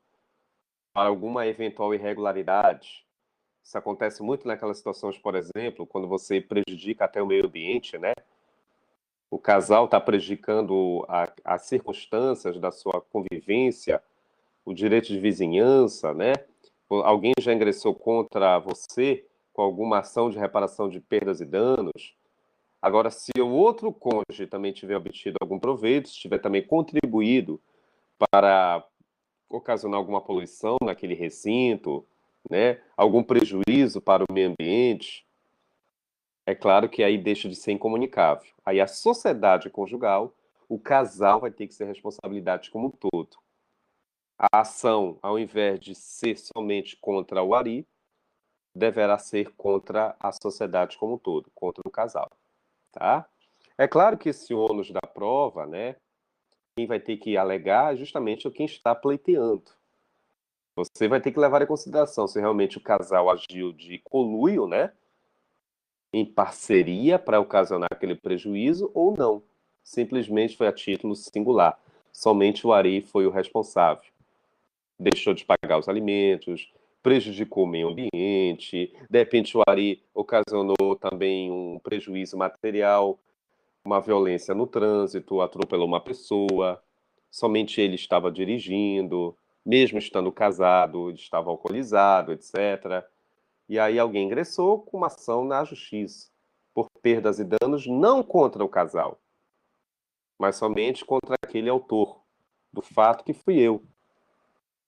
para alguma eventual irregularidade. Isso acontece muito naquelas situações, por exemplo, quando você prejudica até o meio ambiente, né? O casal está prejudicando as circunstâncias da sua convivência, o direito de vizinhança, né? Alguém já ingressou contra você com alguma ação de reparação de perdas e danos. Agora, se o outro cônjuge também tiver obtido algum proveito, se tiver também contribuído para ocasionar alguma poluição naquele recinto, né? Algum prejuízo para o meio ambiente, é claro que aí deixa de ser incomunicável. Aí a sociedade conjugal, o casal vai ter que ser responsabilidade como um todo. A ação, ao invés de ser somente contra o Ari, deverá ser contra a sociedade como um todo, contra o casal, tá? É claro que esse ônus da prova, né, quem vai ter que alegar é justamente quem está pleiteando. Você vai ter que levar em consideração se realmente o casal agiu de conluio, né, em parceria para ocasionar aquele prejuízo ou não. Simplesmente foi a título singular. Somente o Ari foi o responsável. Deixou de pagar os alimentos, prejudicou o meio ambiente, de repente o Ari ocasionou também um prejuízo material, uma violência no trânsito, atropelou uma pessoa, somente ele estava dirigindo, mesmo estando casado, ele estava alcoolizado, etc. E aí alguém ingressou com uma ação na justiça por perdas e danos não contra o casal, mas somente contra aquele autor do fato que fui eu,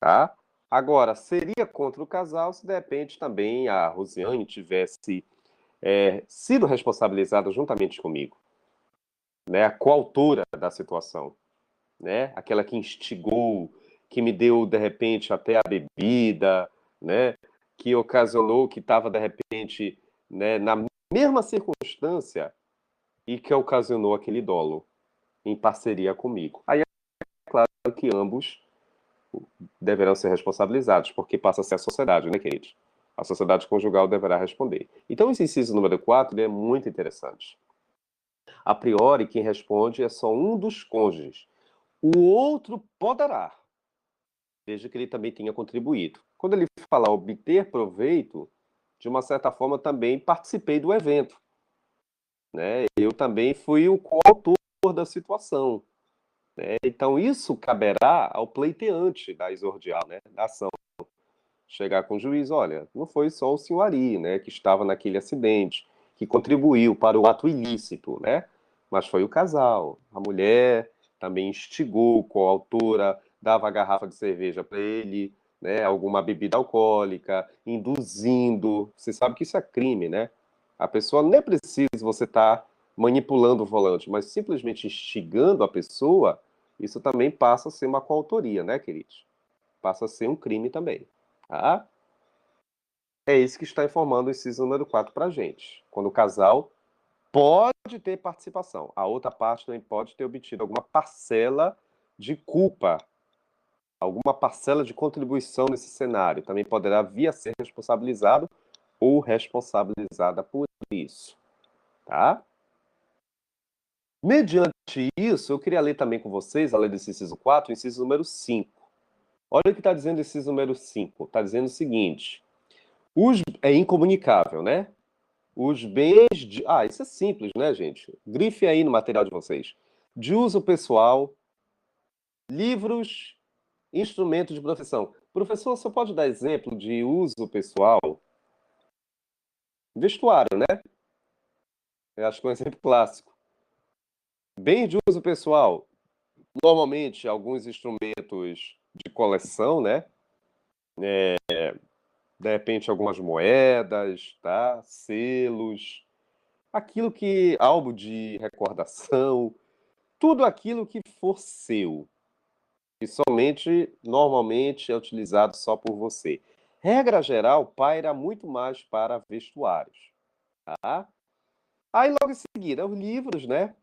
tá? Agora, seria contra o casal se de repente também a Rosiane tivesse sido responsabilizada juntamente comigo, né? A coautora da situação, né? Aquela que instigou, que me deu de repente até a bebida, né? Que ocasionou, que estava de repente, né, na mesma circunstância e que ocasionou aquele dolo em parceria comigo. Aí é claro que ambos deverão ser responsabilizados, porque passa a ser a sociedade, né, querido? A sociedade conjugal deverá responder. Então, esse inciso número 4 é muito interessante. A priori, quem responde é só um dos cônjuges. O outro poderá, desde que ele também tenha contribuído. Quando ele fala obter proveito, de uma certa forma também participei do evento, né? Eu também fui o coautor da situação, né? Então isso caberá ao pleiteante da exordial, né? Da ação. Chegar com o juiz, olha, não foi só o senhor Ari, né, que estava naquele acidente, que contribuiu para o ato ilícito, né? Mas foi o casal. A mulher também instigou, coautora, dava a garrafa de cerveja para ele, né, alguma bebida alcoólica, induzindo. Você sabe que isso é crime, né? A pessoa nem precisa você estar manipulando o volante, mas simplesmente instigando a pessoa, isso também passa a ser uma coautoria, né, queridos? Passa a ser um crime também, tá? É isso que está informando o inciso número 4 para a gente. Quando o casal pode ter participação, a outra parte também pode ter obtido alguma parcela de culpa, alguma parcela de contribuição nesse cenário. Também poderá vir a ser responsabilizado ou responsabilizada por isso, tá? Mediante isso, eu queria ler também com vocês, além desse inciso 4, o inciso número 5. Olha o que está dizendo o inciso número 5. Está dizendo o seguinte: é incomunicável, né? Os bens de. Ah, isso é simples, né, gente? Grife aí no material de vocês. De uso pessoal, livros, instrumentos de profissão. Professor, você pode dar exemplo de uso pessoal? Vestuário, né? Eu acho que é um exemplo clássico. Bens de uso pessoal. Normalmente, alguns instrumentos de coleção, né? de repente algumas moedas, tá? Selos, aquilo que, álbum de recordação, tudo aquilo que for seu, que somente, normalmente, é utilizado só por você. Regra geral, paira muito mais para vestuários, tá? Aí logo em seguida, os livros, né?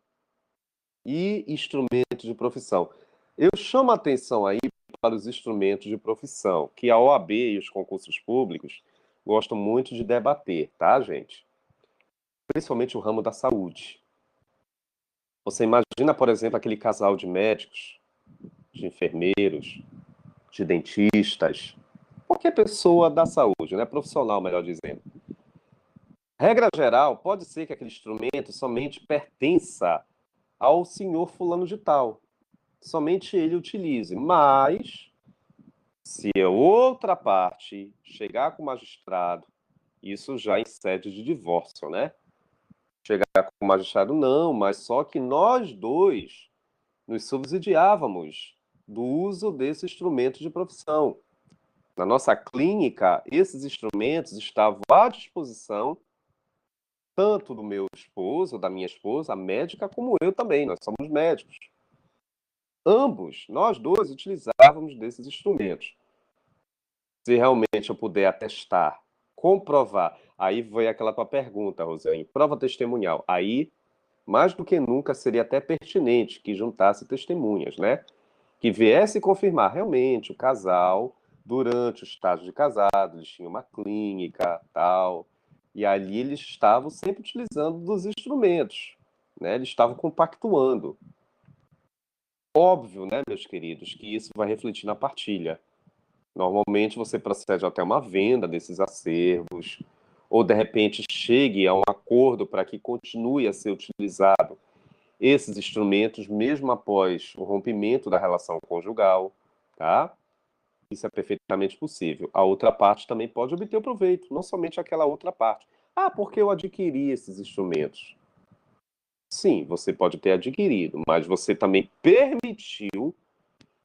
E instrumentos de profissão. Eu chamo a atenção aí para os instrumentos de profissão, que a OAB e os concursos públicos gostam muito de debater, tá, gente? Principalmente o ramo da saúde. Você imagina, por exemplo, aquele casal de médicos, de enfermeiros, de dentistas, qualquer pessoa da saúde, né? Profissional, melhor dizendo. Regra geral, pode ser que aquele instrumento somente pertença ao senhor fulano de tal. Somente ele utilize. Mas, se a outra parte chegar com o magistrado, isso já em sede de divórcio, né? Chegar com o magistrado, não, mas só que nós dois nos subsidiávamos do uso desse instrumento de profissão. Na nossa clínica, esses instrumentos estavam à disposição tanto do meu esposo, da minha esposa, a médica, como eu também. Nós somos médicos. Ambos, nós dois, utilizávamos desses instrumentos. Se realmente eu puder atestar, comprovar, aí vai aquela tua pergunta, Rosane, prova testemunhal. Aí, mais do que nunca, seria até pertinente que juntasse testemunhas, né? Que viesse confirmar realmente o casal, durante o estágio de casado, eles tinham uma clínica, tal, e ali eles estavam sempre utilizando dos instrumentos, né? Eles estavam compactuando. Óbvio, né, meus queridos, que isso vai refletir na partilha. Normalmente você procede até uma venda desses acervos, ou de repente chegue a um acordo para que continue a ser utilizado esses instrumentos mesmo após o rompimento da relação conjugal, tá? Isso é perfeitamente possível. A outra parte também pode obter o proveito, não somente aquela outra parte. Ah, porque eu adquiri esses instrumentos. Sim, você pode ter adquirido, mas você também permitiu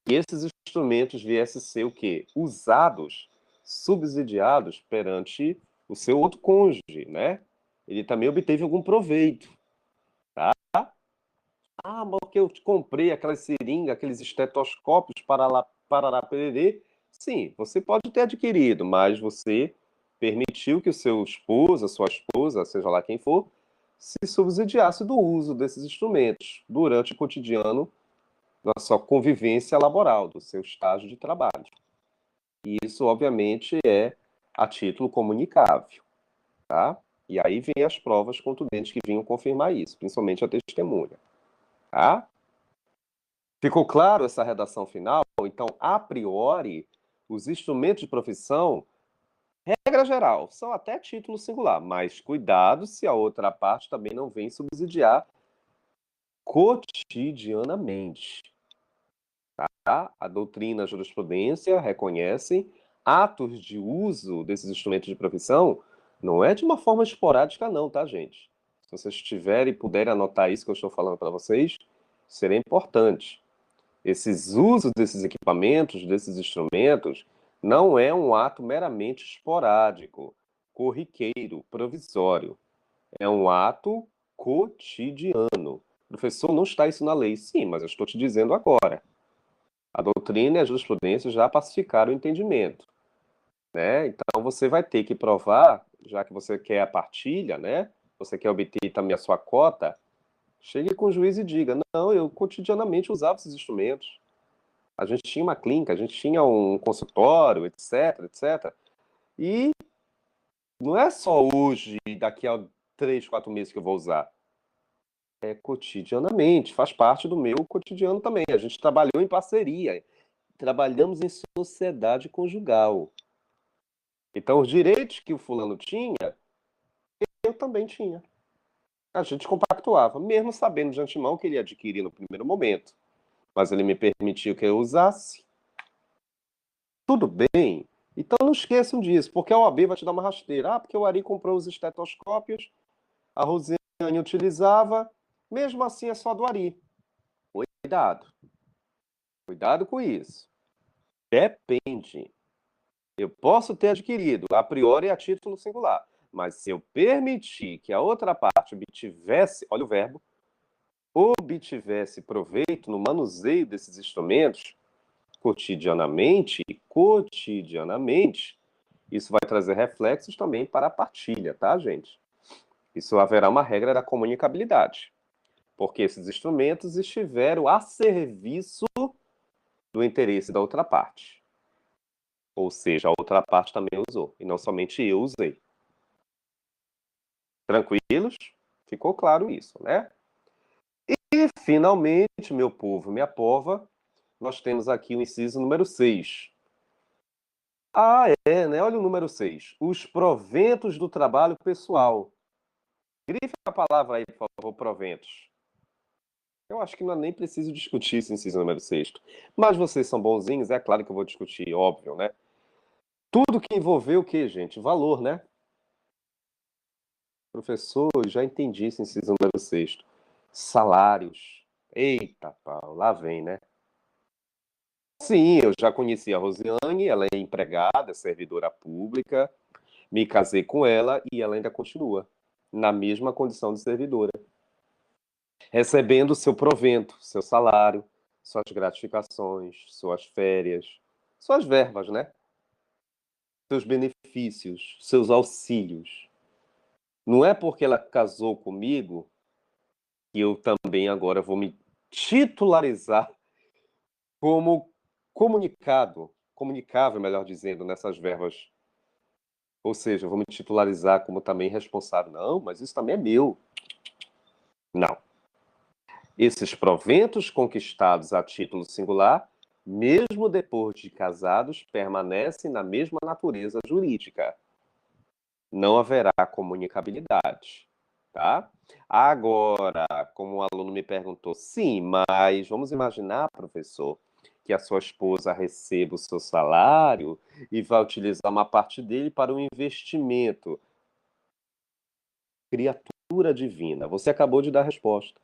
que esses instrumentos viessem a ser o quê? Usados, subsidiados perante o seu outro cônjuge, né? Ele também obteve algum proveito, tá? Ah, mas porque eu comprei aquela seringa, aqueles estetoscópios para lá, parará, pererê. Sim, você pode ter adquirido, mas você permitiu que o seu esposo, a sua esposa, seja lá quem for, se subsidiasse do uso desses instrumentos durante o cotidiano da sua convivência laboral, do seu estágio de trabalho. E isso, obviamente, é a título comunicável, tá? E aí vem as provas contundentes que vinham confirmar isso, principalmente a testemunha, tá? Ficou claro essa redação final? Então, a priori, os instrumentos de profissão, regra geral, são até título singular, mas cuidado se a outra parte também não vem subsidiar cotidianamente. Tá? A doutrina, a jurisprudência reconhecem atos de uso desses instrumentos de profissão não é de uma forma esporádica, não, tá, gente? Se vocês tiverem e puderem anotar isso que eu estou falando para vocês, seria importante. Esses usos desses equipamentos, desses instrumentos, não é um ato meramente esporádico, corriqueiro, provisório. É um ato cotidiano. Professor, não está isso na lei. Sim, mas eu estou te dizendo agora. A doutrina e a jurisprudência já pacificaram o entendimento, né? Então você vai ter que provar, já que você quer a partilha, né? Você quer obter também a sua cota, chegue com o juiz e diga: não, eu cotidianamente usava esses instrumentos. A gente tinha uma clínica, a gente tinha um consultório, etc, etc. E não é só hoje, daqui a 3, 4 meses que eu vou usar. É cotidianamente, faz parte do meu cotidiano também. A gente trabalhou em parceria, trabalhamos em sociedade conjugal. Então, os direitos que o fulano tinha, eu também tinha. A gente compactuava, mesmo sabendo de antemão que ele ia adquirir no primeiro momento. Mas ele me permitiu que eu usasse. Tudo bem. Então não esqueçam disso, porque a OAB vai te dar uma rasteira. Ah, porque o Ari comprou os estetoscópios, a Rosiane utilizava, mesmo assim é só do Ari. Cuidado. Cuidado com isso. Depende. Eu posso ter adquirido, a priori, a título singular. Mas se eu permitir que a outra parte obtivesse, olha o verbo, obtivesse proveito no manuseio desses instrumentos cotidianamente, isso vai trazer reflexos também para a partilha, tá, gente? Isso haverá uma regra da comunicabilidade, porque esses instrumentos estiveram a serviço do interesse da outra parte. Ou seja, a outra parte também usou, e não somente eu usei. Tranquilos? Ficou claro isso, né? E, finalmente, meu povo, minha pova, nós temos aqui o inciso número 6. Ah, é, né? Olha o número 6. Os proventos do trabalho pessoal. Grife a palavra aí, por favor, proventos. Eu acho que não é nem preciso discutir esse inciso número 6. Mas vocês são bonzinhos, é claro que eu vou discutir, óbvio, né? Tudo que envolveu o quê, gente? Valor, né? Professor, já entendi esse inciso número 6. Salários. Eita, pau, lá vem, né? Sim, eu já conheci a Rosiane, ela é empregada, é servidora pública, me casei com ela e ela ainda continua na mesma condição de servidora, recebendo seu provento, seu salário, suas gratificações, suas férias, suas verbas, né? Seus benefícios, seus auxílios. Não é porque ela casou comigo que eu também agora vou me titularizar como comunicável, melhor dizendo, nessas verbas. Ou seja, eu vou me titularizar como também responsável. Não, mas isso também é meu. Não. Esses proventos conquistados a título singular, mesmo depois de casados, permanecem na mesma natureza jurídica. Não haverá comunicabilidade, tá? Agora, como o aluno me perguntou, sim, mas vamos imaginar, professor, que a sua esposa receba o seu salário e vai utilizar uma parte dele para um investimento. Criatura divina, você acabou de dar a resposta.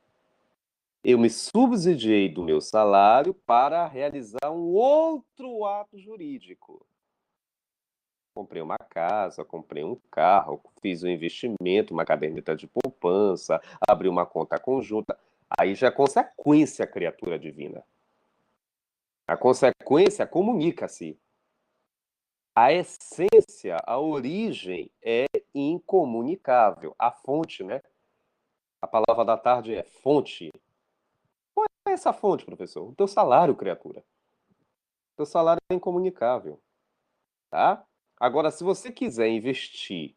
Eu me subsidiei do meu salário para realizar um outro ato jurídico. Comprei uma casa, comprei um carro, fiz um investimento, uma caderneta de poupança, abri uma conta conjunta. Aí já é consequência, criatura divina. A consequência comunica-se. A essência, a origem é incomunicável. A fonte, né? A palavra da tarde é fonte. Qual é essa fonte, professor? O teu salário, criatura. O teu salário é incomunicável, tá? Agora, se você quiser investir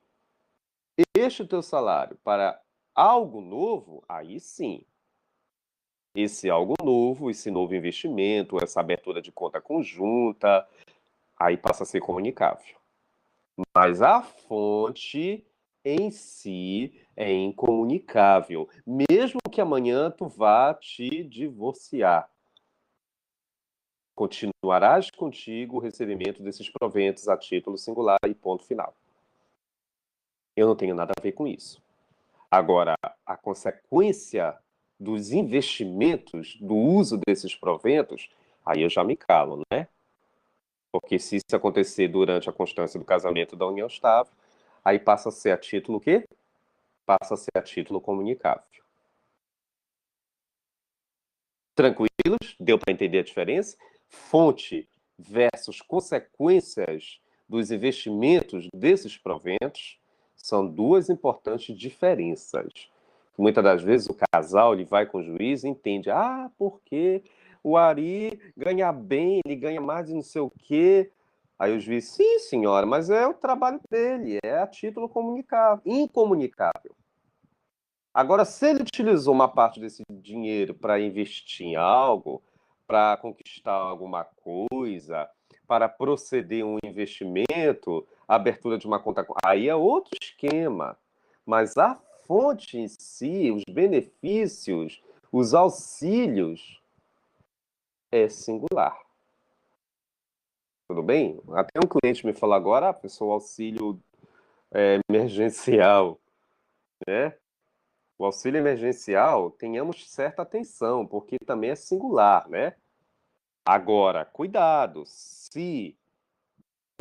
este teu salário para algo novo, aí sim. Esse algo novo, esse novo investimento, essa abertura de conta conjunta, aí passa a ser comunicável. Mas a fonte em si é incomunicável, mesmo que amanhã tu vá te divorciar. Continuarás contigo o recebimento desses proventos a título singular e ponto final. Eu não tenho nada a ver com isso. Agora, a consequência dos investimentos, do uso desses proventos, aí eu já me calo, né? Porque se isso acontecer durante a constância do casamento da união estável, aí passa a ser a título o quê? Passa a ser a título comunicável. Tranquilos? Deu para entender a diferença? Fonte versus consequências dos investimentos desses proventos são duas importantes diferenças. Muitas das vezes o casal ele vai com o juiz e entende, porque o Ari ganha bem, ele ganha mais de não sei o quê. Aí o juiz, sim, senhora, mas é o trabalho dele, é a título comunicável, incomunicável. Agora, se ele utilizou uma parte desse dinheiro para investir em algo, para conquistar alguma coisa, para proceder um investimento, abertura de uma conta, aí é outro esquema. Mas a fonte em si, os benefícios, os auxílios, é singular. Tudo bem? Até um cliente me falou agora, pessoal, auxílio emergencial, né? O auxílio emergencial, tenhamos certa atenção, porque também é singular, né? Agora, cuidado, se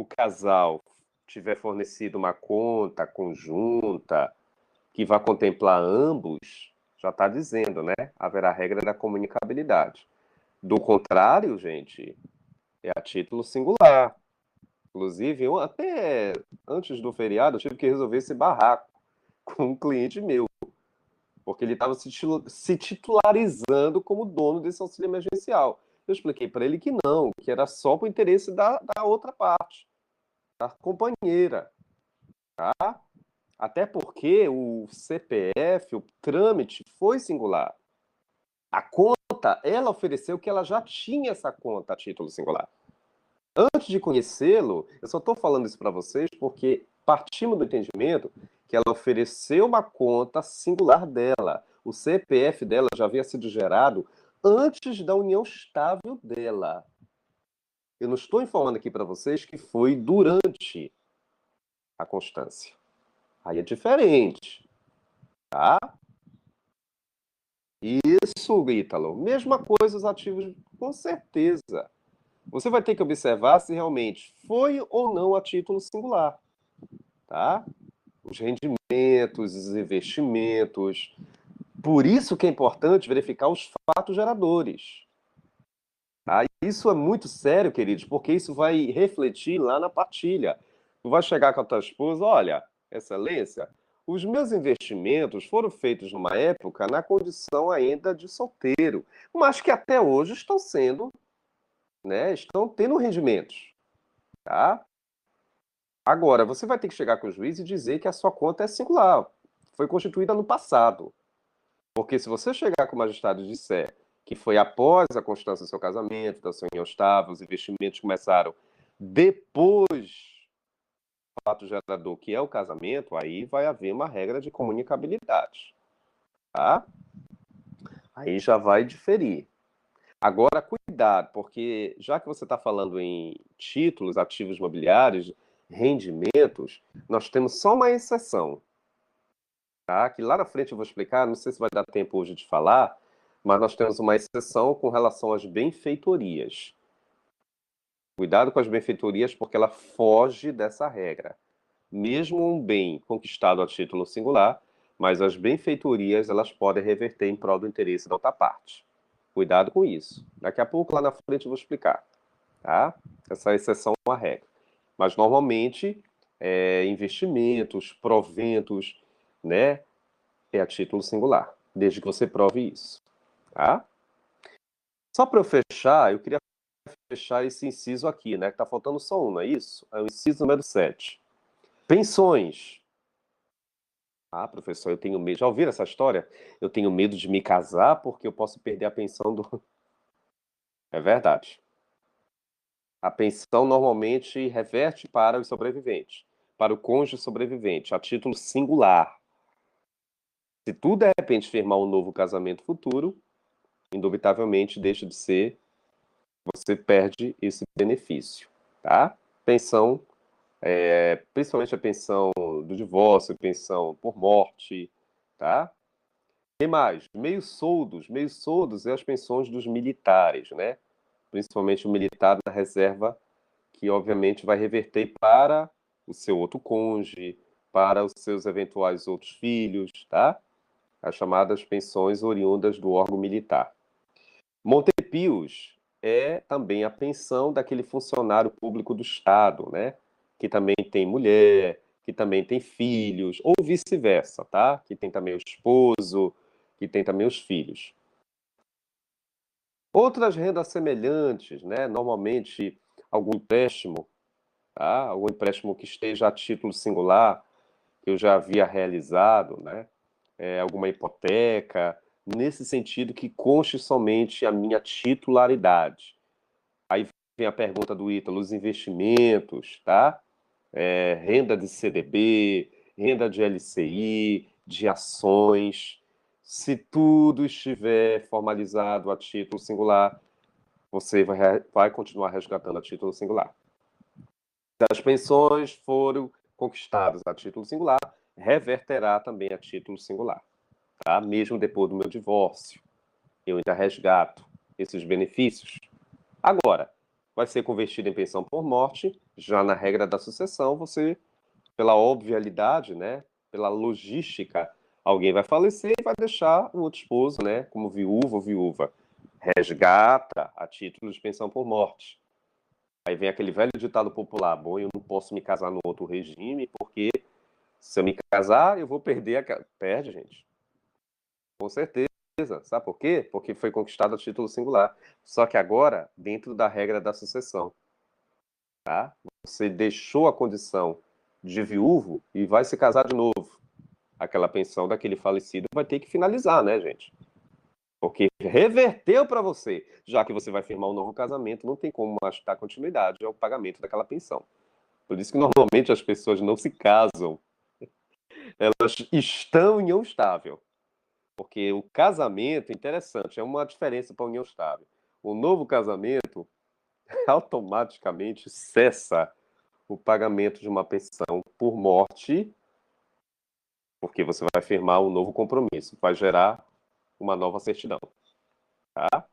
o casal tiver fornecido uma conta conjunta que vai contemplar ambos, já está dizendo, né? Haverá a regra da comunicabilidade. Do contrário, gente, é a título singular. Inclusive, eu até antes do feriado, eu tive que resolver esse barraco com um cliente meu, porque ele estava se titularizando como dono desse auxílio emergencial. Eu expliquei para ele que não, que era só para o interesse da outra parte, da companheira, tá? Até porque o CPF, o trâmite foi singular. A conta, ela ofereceu que ela já tinha essa conta a título singular. Antes de conhecê-lo, eu só estou falando isso para vocês porque partimos do entendimento que ela ofereceu uma conta singular dela. O CPF dela já havia sido gerado antes da união estável dela. Eu não estou informando aqui para vocês que foi durante a constância. Aí é diferente, tá? Isso, Ítalo. Mesma coisa os ativos, com certeza. Você vai ter que observar se realmente foi ou não a título singular, tá? Os rendimentos, os investimentos. Por isso que é importante verificar os fatos geradores. Tá? Isso é muito sério, queridos, porque isso vai refletir lá na partilha. Tu vai chegar com a tua esposa, olha, excelência, os meus investimentos foram feitos numa época na condição ainda de solteiro, mas que até hoje estão sendo, né, estão tendo rendimentos, tá? Agora, você vai ter que chegar com o juiz e dizer que a sua conta é singular, foi constituída no passado. Porque se você chegar com o magistrado e disser que foi após a constância do seu casamento, da sua união estável, os investimentos começaram depois do fato gerador, que é o casamento, aí vai haver uma regra de comunicabilidade, tá? Aí já vai diferir. Agora, cuidado, porque já que você está falando em títulos, ativos imobiliários, rendimentos, nós temos só uma exceção, tá? Que lá na frente eu vou explicar, não sei se vai dar tempo hoje de falar, mas nós temos uma exceção com relação às benfeitorias. Cuidado com as benfeitorias porque ela foge dessa regra. Mesmo um bem conquistado a título singular, mas as benfeitorias elas podem reverter em prol do interesse da outra parte. Cuidado com isso. Daqui a pouco lá na frente eu vou explicar, tá? Essa exceção é uma regra. Mas normalmente investimentos, proventos, né, é a título singular, desde que você prove isso, tá? Só para eu fechar, eu queria fechar esse inciso aqui, né? Que tá faltando só um, não é isso? É o inciso número 7. Pensões. Ah, professor, eu tenho medo. Já ouviram essa história? Eu tenho medo de me casar porque eu posso perder a pensão do. É verdade. A pensão normalmente reverte para os sobreviventes, para o cônjuge sobrevivente, a título singular. Se tu de repente firmar um novo casamento futuro, indubitavelmente deixa de ser, você perde esse benefício, tá? Pensão, principalmente a pensão do divórcio, pensão por morte, tá? E mais, meios soldos é as pensões dos militares, né? Principalmente o militar da reserva, que obviamente vai reverter para o seu outro cônjuge, para os seus eventuais outros filhos, tá? As chamadas pensões oriundas do órgão militar. Montepios é também a pensão daquele funcionário público do Estado, né? Que também tem mulher, que também tem filhos, ou vice-versa, tá? Que tem também o esposo, que tem também os filhos. Outras rendas semelhantes, né? Normalmente algum empréstimo, tá? Algum empréstimo que esteja a título singular, que eu já havia realizado, né? Alguma hipoteca, nesse sentido que conste somente a minha titularidade. Aí vem a pergunta do Ítalo, os investimentos, tá? Renda de CDB, renda de LCI, de ações. Se tudo estiver formalizado a título singular, você vai continuar resgatando a título singular. Se as pensões foram conquistadas a título singular, reverterá também a título singular, tá? Mesmo depois do meu divórcio, eu ainda resgato esses benefícios. Agora, vai ser convertido em pensão por morte, Já na regra da sucessão, você, pela obvialidade, né, pela logística, alguém vai falecer e vai deixar o outro esposo, né, como viúvo ou viúva. Resgata a título de pensão por morte. Aí vem aquele velho ditado popular: bom, eu não posso me casar no outro regime, porque se eu me casar, eu vou perder a. Perde, gente. Com certeza. Sabe por quê? Porque foi conquistado a título singular. Só que agora, dentro da regra da sucessão, tá? Você deixou a condição de viúvo e vai se casar de novo. Aquela pensão daquele falecido vai ter que finalizar, né, gente? Porque reverteu para você. Já que você vai firmar um novo casamento, não tem como mais dar continuidade ao pagamento daquela pensão. Por isso que normalmente as pessoas não se casam. Elas estão em união estável. Porque o casamento, interessante, é uma diferença para a união estável. O novo casamento automaticamente cessa o pagamento de uma pensão por morte, porque você vai firmar um novo compromisso, vai gerar uma nova certidão, tá?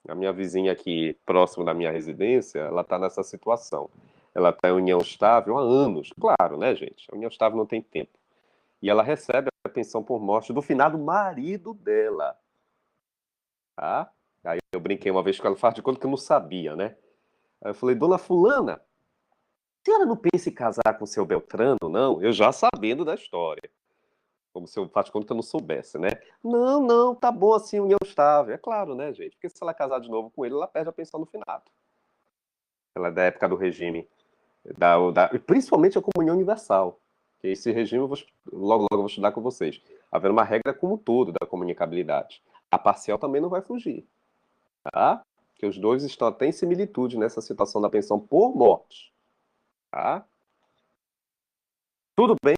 A minha vizinha aqui, próximo da minha residência, ela está nessa situação. Ela está em união estável há anos, claro, né, gente? A união estável não tem tempo. E ela recebe a pensão por morte do finado marido dela, tá? Aí eu brinquei uma vez com ela, faz de conta que eu não sabia, né? Aí eu falei, dona fulana, a senhora não pensa em casar com o seu Beltrano, não? Eu já sabendo da história. Como se eu faz de conta que eu não soubesse, né? Não, não, tá bom assim, união estável. É claro, né, gente? Porque se ela casar de novo com ele, ela perde a pensão no finado. Ela é da época do regime, principalmente a comunhão universal. Que esse regime logo eu vou estudar com vocês. Havendo uma regra como um todo da comunicabilidade. A parcial também não vai fugir, tá? Que os dois estão até em similitude nessa situação da pensão por morte, tá? Tudo bem?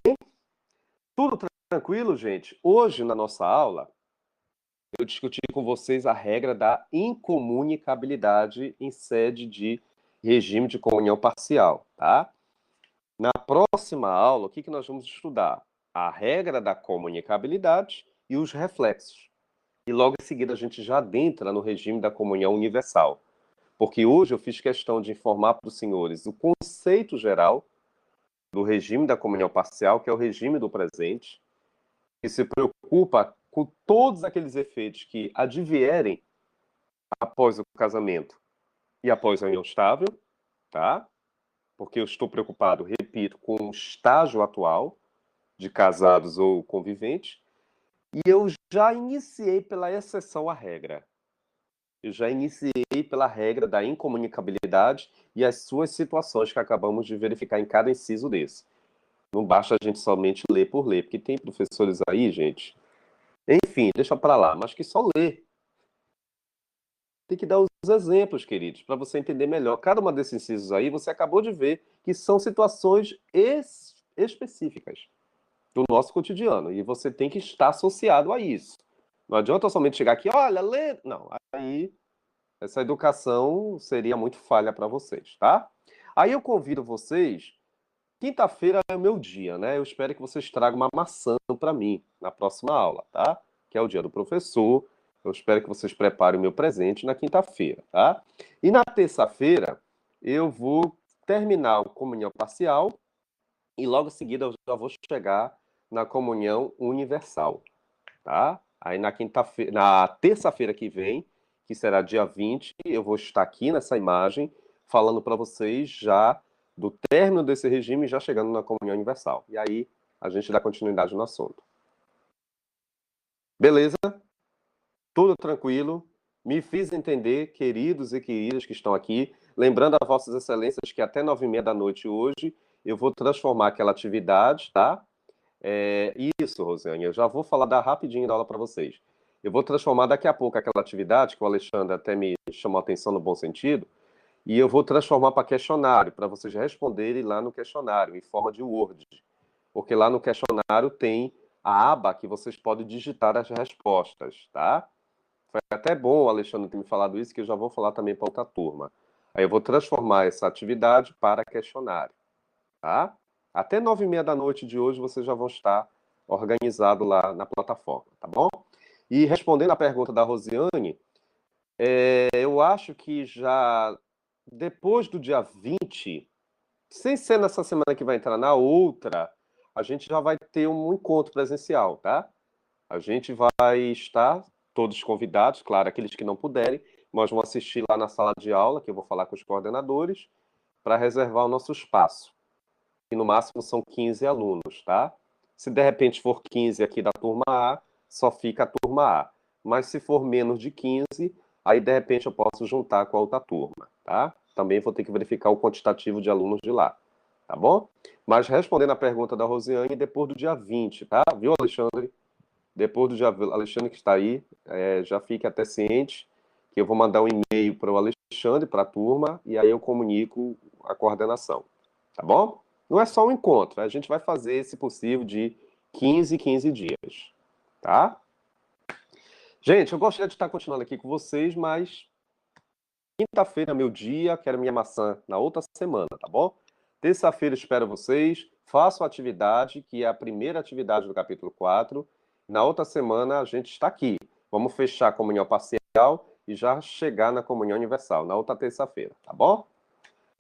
Tudo tranquilo, gente? Hoje, na nossa aula, eu discuti com vocês a regra da incomunicabilidade em sede de regime de comunhão parcial, tá? Na próxima aula, o que nós vamos estudar? A regra da comunicabilidade e os reflexos. E logo em seguida a gente já adentra no regime da comunhão universal. Porque hoje eu fiz questão de informar para os senhores o conceito geral do regime da comunhão parcial, que é o regime do presente, que se preocupa com todos aqueles efeitos que advierem após o casamento e após a união estável, tá? Porque eu estou preocupado, repito, com o estágio atual de casados ou conviventes, e eu já iniciei pela exceção à regra. Eu já iniciei pela regra da incomunicabilidade e as suas situações que acabamos de verificar em cada inciso desse. Não basta a gente somente ler por ler, porque tem professores aí, gente. Enfim, deixa para lá, mas que só lê. Tem que dar os exemplos, queridos, para você entender melhor. Cada uma desses incisos aí, você acabou de ver que são situações específicas do nosso cotidiano. E você tem que estar associado a isso. Não adianta somente chegar aqui, olha, lê. Não, aí essa educação seria muito falha para vocês, tá? Aí eu convido vocês. Quinta-feira é o meu dia, né? Eu espero que vocês tragam uma maçã para mim na próxima aula, tá? Que é o dia do professor. Eu espero que vocês preparem o meu presente na quinta-feira, tá? E na terça-feira eu vou terminar a comunhão parcial e logo em seguida eu já vou chegar na comunhão universal, tá? Aí na quinta-feira, na terça-feira que vem, que será dia 20, eu vou estar aqui nessa imagem falando para vocês já do término desse regime, já chegando na comunhão universal. E aí a gente dá continuidade no assunto. Beleza? Tudo tranquilo? Me fiz entender, queridos e queridas que estão aqui. Lembrando a Vossas Excelências que até 9h30 da noite hoje eu vou transformar aquela atividade, tá? Isso, Rosiane, eu já vou falar rapidinho da aula para vocês. Eu vou transformar daqui a pouco aquela atividade que o Alexandre até me chamou a atenção no bom sentido, e eu vou transformar para questionário, para vocês responderem lá no questionário, em forma de Word. Porque lá no questionário tem a aba que vocês podem digitar as respostas, tá? Foi até bom o Alexandre ter me falado isso, que eu já vou falar também para outra turma. Aí eu vou transformar essa atividade para questionário, tá? Até 9h30 da noite de hoje vocês já vão estar organizados lá na plataforma, tá bom? E respondendo à pergunta da Rosiane, eu acho que já depois do dia 20, Sem ser nessa semana que vai entrar, na outra, a gente já vai ter um encontro presencial, tá? A gente vai estar todos convidados, claro, aqueles que não puderem, mas vão assistir lá na sala de aula, que eu vou falar com os coordenadores, para reservar o nosso espaço. E no máximo são 15 alunos, tá? Se de repente for 15 aqui da turma A, só fica a turma A. Mas se for menos de 15, aí de repente eu posso juntar com a outra turma, tá? Também vou ter que verificar o quantitativo de alunos de lá, tá bom? Mas respondendo a pergunta da Rosiane, depois do dia 20, tá? Viu, Alexandre? Depois do dia, Alexandre que está aí, já fique até ciente que eu vou mandar um e-mail para o Alexandre, para a turma, e aí eu comunico a coordenação, tá bom? Não é só um encontro, a gente vai fazer, se possível, de 15 em 15 dias, tá? Gente, eu gostaria de estar continuando aqui com vocês, mas quinta-feira é meu dia, quero minha maçã na outra semana, tá bom? Terça-feira espero vocês, façam a atividade, que é a primeira atividade do capítulo 4. Na outra semana a gente está aqui. Vamos fechar a comunhão parcial e já chegar na comunhão universal, na outra terça-feira, tá bom?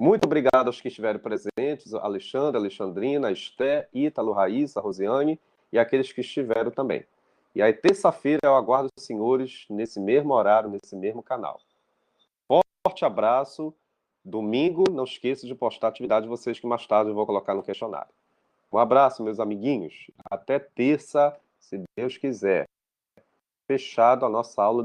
Muito obrigado aos que estiveram presentes, Alexandre, Alexandrina, Esté, Ítalo, Raíssa, Rosiane e aqueles que estiveram também. E aí, terça-feira, eu aguardo os senhores nesse mesmo horário, nesse mesmo canal. Forte abraço. Domingo, não esqueça de postar a atividade de vocês, que mais tarde eu vou colocar no questionário. Um abraço, meus amiguinhos. Até terça, se Deus quiser. Fechado a nossa aula